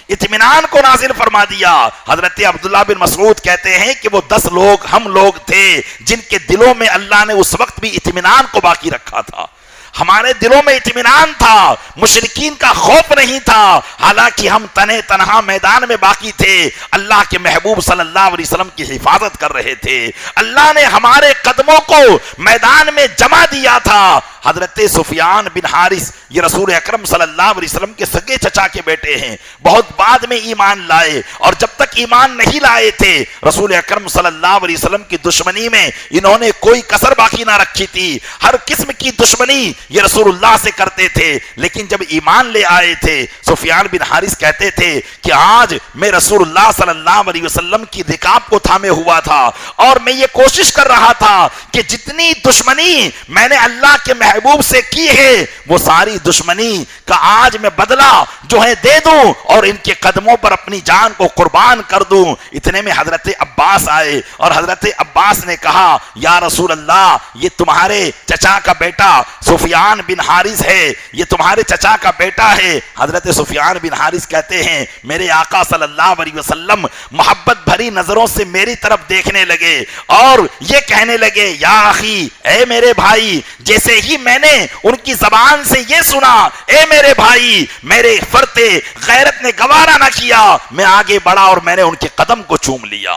اطمینان کو نازل فرما دیا۔ حضرت عبداللہ بن مسعود کہتے ہیں کہ وہ 10 لوگ ہم لوگ تھے جن کے دلوں میں اللہ نے اس وقت بھی اطمینان کو باقی رکھا تھا، ہمارے دلوں میں اطمینان تھا، مشرکین کا خوف نہیں تھا، حالانکہ ہم تنہے تنہا میدان میں باقی تھے، اللہ کے محبوب صلی اللہ علیہ وسلم کی حفاظت کر رہے تھے، اللہ نے ہمارے قدموں کو میدان میں جمع دیا تھا۔ حضرت سفیان بن حارث، یہ رسول اکرم صلی اللہ علیہ وسلم کے سگے چچا کے بیٹے ہیں، بہت بعد میں ایمان لائے، اور جب تک ایمان نہیں لائے تھے رسول اکرم صلی اللہ علیہ وسلم کی دشمنی میں انہوں نے کوئی کسر باقی نہ رکھی تھی، ہر قسم کی دشمنی یہ رسول اللہ سے کرتے تھے۔ لیکن جب ایمان لے آئے تھے سفیان بن حارث کہتے تھے کہ آج میں رسول اللہ صلی اللہ علیہ وسلم کی رکاب کو تھامے ہوا تھا اور میں یہ کوشش کر رہا تھا کہ جتنی دشمنی میں نے اللہ کے محبوب سے کی ہے وہ ساری دشمنی کا آج میں بدلہ جو ہے دے دوں اور ان کے قدموں پر اپنی جان کو قربان کر دوں۔ اتنے میں حضرت عباس آئے اور حضرت عباس نے کہا یا رسول اللہ، یہ تمہارے چچا کا بیٹا سفیان بن حارث ہے، یہ تمہارے چچا کا بیٹا ہے۔ حضرت سفیان بن حارث کہتے ہیں میرے آقا صلی اللہ علیہ وسلم محبت بھری نظروں سے میری طرف دیکھنے لگے اور یہ کہنے لگے یا اخی، اے میرے بھائی، جیسے ہی میں نے ان کی زبان سے یہ سنا اے میرے بھائی، میرے فرط غیرت نے گوارا نہ کیا، میں آگے بڑھا اور میں نے ان کے قدم کو چوم لیا،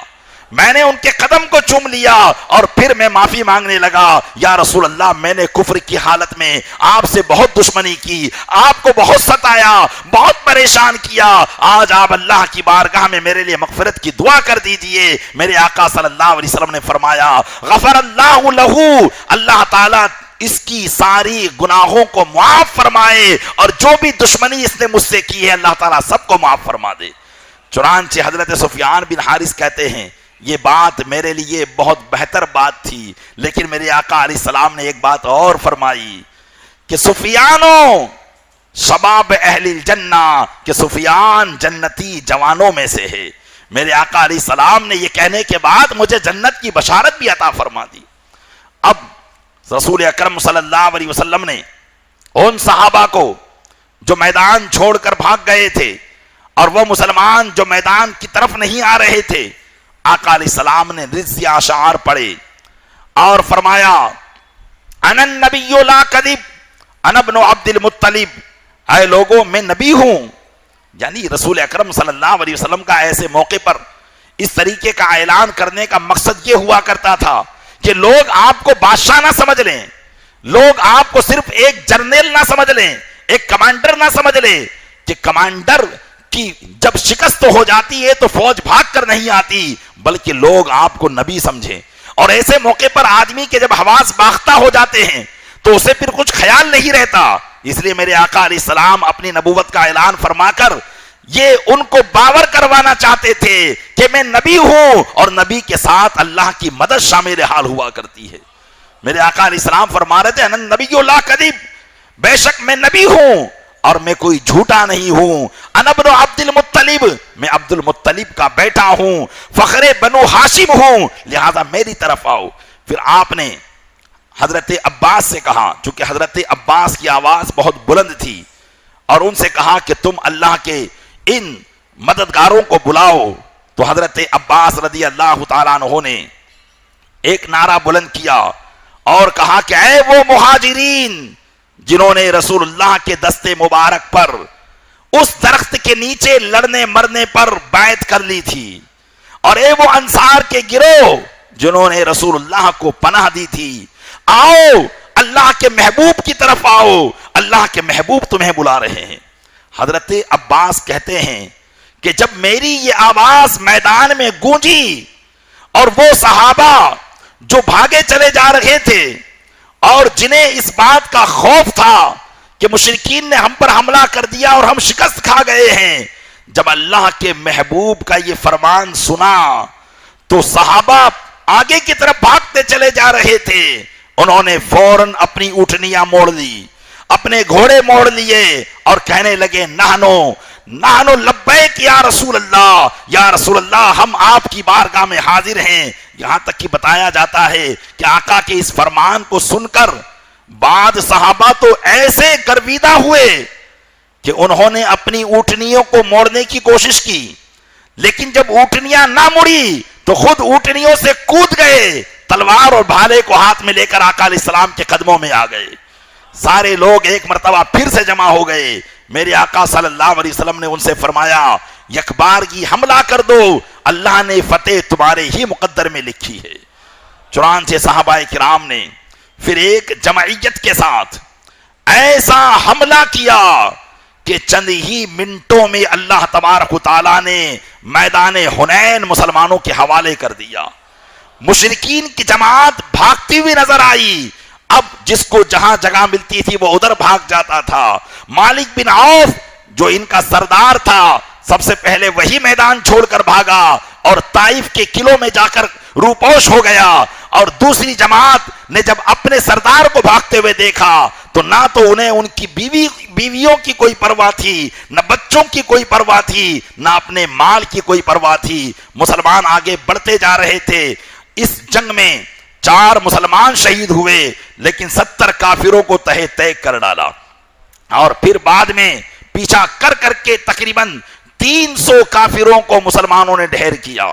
میں نے ان کے قدم کو چوم لیا اور پھر میں معافی مانگنے لگا، یا رسول اللہ میں نے کفر کی حالت میں آپ سے بہت دشمنی کی، آپ کو بہت ستایا، بہت پریشان کیا، آج آپ اللہ کی بارگاہ میں میرے لیے مغفرت کی دعا کر دیجئے۔ میرے آقا صلی اللہ علیہ وسلم نے فرمایا غفر اللہ لہو، اللہ تعالیٰ اس کی ساری گناہوں کو معاف فرمائے اور جو بھی دشمنی اس نے مجھ سے کی ہے اللہ تعالیٰ سب کو معاف فرما دے۔ چنانچہ حضرت سفیان بن حارث کہتے ہیں یہ بات میرے لیے بہت بہتر بات تھی، لیکن میرے آقا علیہ السلام نے ایک بات اور فرمائی کہ سفیانو شباب اہل الجنہ، کہ سفیان جنتی جوانوں میں سے ہے۔ میرے آقا علیہ السلام نے یہ کہنے کے بعد مجھے جنت کی بشارت بھی عطا فرما دی۔ اب رسول اکرم صلی اللہ علیہ وسلم نے ان صحابہ کو جو میدان چھوڑ کر بھاگ گئے تھے اور وہ مسلمان جو میدان کی طرف نہیں آ رہے تھے، آقا علیہ السلام نے رضی اشعار پڑھے اور فرمایا انا النبی لا کذب انا ابن عبد المطلب، اے لوگوں میں نبی ہوں۔ یعنی رسول اکرم صلی اللہ علیہ وسلم کا ایسے موقع پر اس طریقے کا اعلان کرنے کا مقصد یہ ہوا کرتا تھا کہ لوگ آپ کو بادشاہ نہ سمجھ لیں، لوگ آپ کو صرف ایک جرنیل نہ سمجھ لیں، ایک کمانڈر نہ سمجھ لیں، کہ کمانڈر کی جب شکست ہو جاتی ہے تو فوج بھاگ کر نہیں آتی، بلکہ لوگ آپ کو نبی سمجھیں۔ اور ایسے موقع پر آدمی کے جب حواس باختہ ہو جاتے ہیں تو اسے پھر کچھ خیال نہیں رہتا، اس لیے میرے آقا علیہ السلام اپنی نبوت کا اعلان فرما کر یہ ان کو باور کروانا چاہتے تھے کہ میں نبی ہوں اور نبی کے ساتھ اللہ کی مدد شامل حال ہوا کرتی ہے۔ میرے آقا علیہ السلام فرما رہے تھے انا النبی لا کذب، بے شک میں نبی ہوں اور میں کوئی جھوٹا نہیں ہوں، انا ابن عبد المطلب، میں عبد المطلب کا بیٹا ہوں، فخر بنو ہاشم ہوں، لہذا میری طرف آؤ۔ پھر آپ نے حضرت عباس سے کہا، چونکہ حضرت عباس کی آواز بہت بلند تھی، اور ان سے کہا کہ تم اللہ کے ان مددگاروں کو بلاؤ تو حضرت عباس رضی اللہ تعالیٰ عنہ نے ایک نعرہ بلند کیا اور کہا کہ اے وہ مہاجرین جنہوں نے رسول اللہ کے دستے مبارک پر اس درخت کے نیچے لڑنے مرنے پر بیعت کر لی تھی، اور اے وہ انصار کے گروہ جنہوں نے رسول اللہ کو پناہ دی تھی، آؤ اللہ کے محبوب کی طرف آؤ، اللہ کے محبوب تمہیں بلا رہے ہیں۔ حضرت عباس کہتے ہیں کہ جب میری یہ آواز میدان میں گونجی اور وہ صحابہ جو بھاگے چلے جا رہے تھے اور جنہیں اس بات کا خوف تھا کہ مشرکین نے ہم پر حملہ کر دیا اور ہم شکست کھا گئے ہیں، جب اللہ کے محبوب کا یہ فرمان سنا تو صحابہ آگے کی طرف بھاگتے چلے جا رہے تھے، انہوں نے فوراً اپنی اونٹنیاں موڑ لی، اپنے گھوڑے موڑ لیے اور کہنے لگے نحنو لبیک یا رسول اللہ، ہم آپ کی بارگاہ میں حاضر ہیں۔ یہاں تک کہ بتایا جاتا ہے کہ آقا کے اس فرمان کو سن کر بعض صحابہ تو ایسے گرویدہ ہوئے کہ انہوں نے اپنی اونٹنیوں کو موڑنے کی کوشش کی، لیکن جب اونٹنیاں نہ مڑی تو خود اونٹنیوں سے کود گئے، تلوار اور بھالے کو ہاتھ میں لے کر آقا علیہ السلام کے قدموں میں آ گئے۔ سارے لوگ ایک مرتبہ پھر سے جمع ہو گئے، میرے آقا صلی اللہ علیہ وسلم نے ان سے فرمایا یک بار کی حملہ کر دو، اللہ نے فتح تمہارے ہی مقدر میں لکھی ہے۔ چنانچہ صحابہ کرام نے پھر ایک جمعیت کے ساتھ ایسا حملہ کیا کہ چند ہی منٹوں میں اللہ تبارک و تعالیٰ نے میدان حنین مسلمانوں کے حوالے کر دیا۔ مشرکین کی جماعت بھاگتی ہوئی نظر آئی، اب جس کو جہاں جگہ ملتی تھی وہ ادھر بھاگ جاتا تھا۔ مالک بن عوف جو ان کا سردار تھا سب سے پہلے وہی میدان چھوڑ کر بھاگا اور طائف کے قلعوں میں جا کر روپوش ہو گیا، اور دوسری جماعت نے جب اپنے سردار کو بھاگتے ہوئے دیکھا تو نہ تو انہیں ان کی بیویوں کی کوئی پرواہ تھی، نہ بچوں کی کوئی پرواہ تھی، نہ اپنے مال کی کوئی پرواہ تھی۔ مسلمان آگے بڑھتے جا رہے تھے۔ اس جنگ میں 4 مسلمان شہید ہوئے لیکن 70 کافروں کو تہہ تیگ کر ڈالا، اور پھر بعد میں پیچھا کر کر کے تقریباً 300 کافروں کو مسلمانوں نے ڈھیر کیا،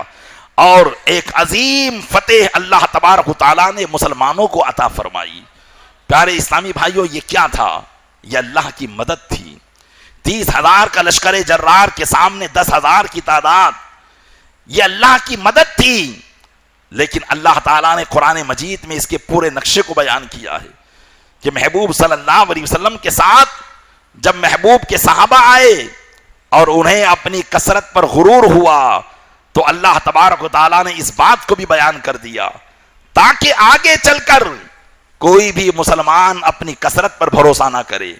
اور ایک عظیم فتح اللہ تبارک و تعالیٰ نے مسلمانوں کو عطا فرمائی۔ پیارے اسلامی بھائیوں، یہ کیا تھا؟ یہ اللہ کی مدد تھی۔ 30,000 کا لشکر جرار کے سامنے 10,000 کی تعداد، یہ اللہ کی مدد تھی۔ لیکن اللہ تعالیٰ نے قرآن مجید میں اس کے پورے نقشے کو بیان کیا ہے کہ محبوب صلی اللہ علیہ وسلم کے ساتھ جب محبوب کے صحابہ آئے اور انہیں اپنی کثرت پر غرور ہوا تو اللہ تبارک و تعالیٰ نے اس بات کو بھی بیان کر دیا تاکہ آگے چل کر کوئی بھی مسلمان اپنی کثرت پر بھروسہ نہ کرے،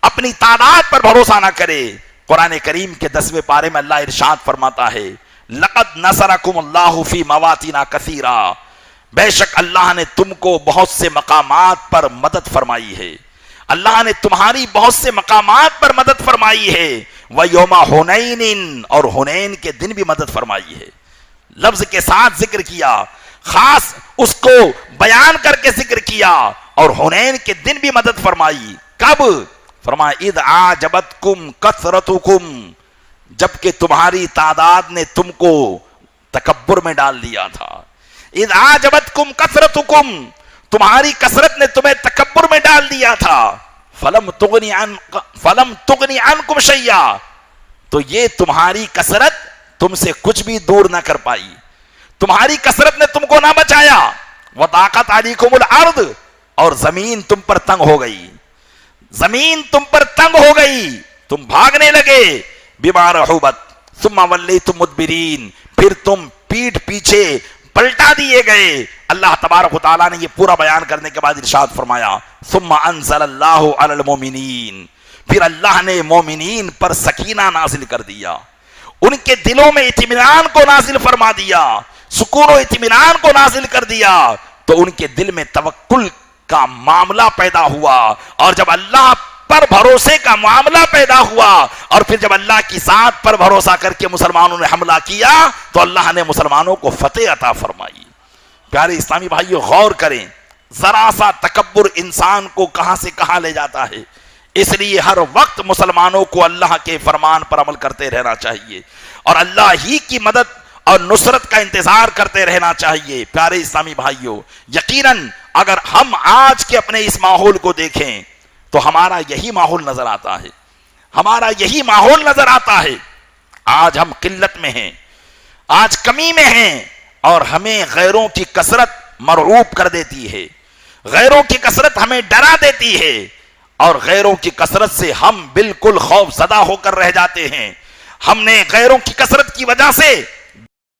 اپنی تعداد پر بھروسہ نہ کرے۔ قرآن کریم کے 10ویں پارے میں اللہ ارشاد فرماتا ہے لقد نصرکم اللہ فی مواطن کثیرہ، بے شک اللہ نے تم کو بہت سے مقامات پر مدد فرمائی ہے، اللہ نے تمہاری بہت سے مقامات پر مدد فرمائی ہے، وَيَوْمَ حُنَيْنٍ، اور حنین کے دن بھی مدد فرمائی ہے۔ لفظ کے ساتھ ذکر کیا، خاص اس کو بیان کر کے ذکر کیا، اور حنین کے دن بھی مدد فرمائی۔ کب؟ فرمایا اِذْ أَعْجَبَتْكُمْ كَثْرَتُكُمْ، جبکہ تمہاری تعداد نے تم کو تکبر میں ڈال دیا تھا۔ اِذْ أَعْجَبَتْكُمْ كَثْرَتُكُمْ، تمہاری کثرت نے تمہیں تکبر میں ڈال دیا تھا۔ فَلَمْ تُغْنِ عَنْكُمْ شَيْئًا، تو یہ تمہاری کثرت تم سے کچھ بھی دور نہ کر پائی، تمہاری کثرت نے تم کو نہ بچایا۔ وَضَاقَتْ عَلَيْكُمُ الْأَرْضُ، اور زمین تم پر تنگ ہو گئی، زمین تم پر تنگ ہو گئی، تم بھاگنے لگے۔ بِمَا رَحُبَتْ ثُمَّ وَلَّيْتُمْ مُدْبِرِينَ، پھر تم پیٹھ پیچھے پلٹا دیے گئے۔ اللہ تبارک و تعالیٰ نے یہ پورا بیان کرنے کے بعد ارشاد فرمایا ثُمَّ أَنزَلَ اللَّهُ عَلَى الْمُؤْمِنِينَ، پھر اللہ نے مومنین پر سکینہ نازل کر دیا، ان کے دلوں میں اطمینان کو نازل فرما دیا، سکون و اطمینان کو نازل کر دیا، تو ان کے دل میں توکل کا معاملہ پیدا ہوا، اور جب اللہ پر بھروسے کا معاملہ پیدا ہوا، اور پھر جب اللہ کی ذات پر بھروسہ کر کے مسلمانوں نے حملہ کیا تو اللہ نے مسلمانوں کو فتح عطا فرمائی۔ پیارے اسلامی بھائیو، غور کریں، ذرا سا تکبر انسان کو کہاں سے کہاں لے جاتا ہے۔ اس لیے ہر وقت مسلمانوں کو اللہ کے فرمان پر عمل کرتے رہنا چاہیے، اور اللہ ہی کی مدد اور نصرت کا انتظار کرتے رہنا چاہیے۔ پیارے اسلامی بھائیوں، یقیناً اگر ہم آج کے اپنے اس ماحول کو دیکھیں تو ہمارا یہی ماحول نظر آتا ہے، ہمارا یہی ماحول نظر آتا ہے۔ آج ہم قلت میں ہیں، آج کمی میں ہیں، اور ہمیں غیروں کی کثرت مرعوب کر دیتی ہے، غیروں کی کثرت ہمیں ڈرا دیتی ہے، اور غیروں کی کثرت سے ہم بالکل خوف زدہ ہو کر رہ جاتے ہیں۔ ہم نے غیروں کی کثرت کی وجہ سے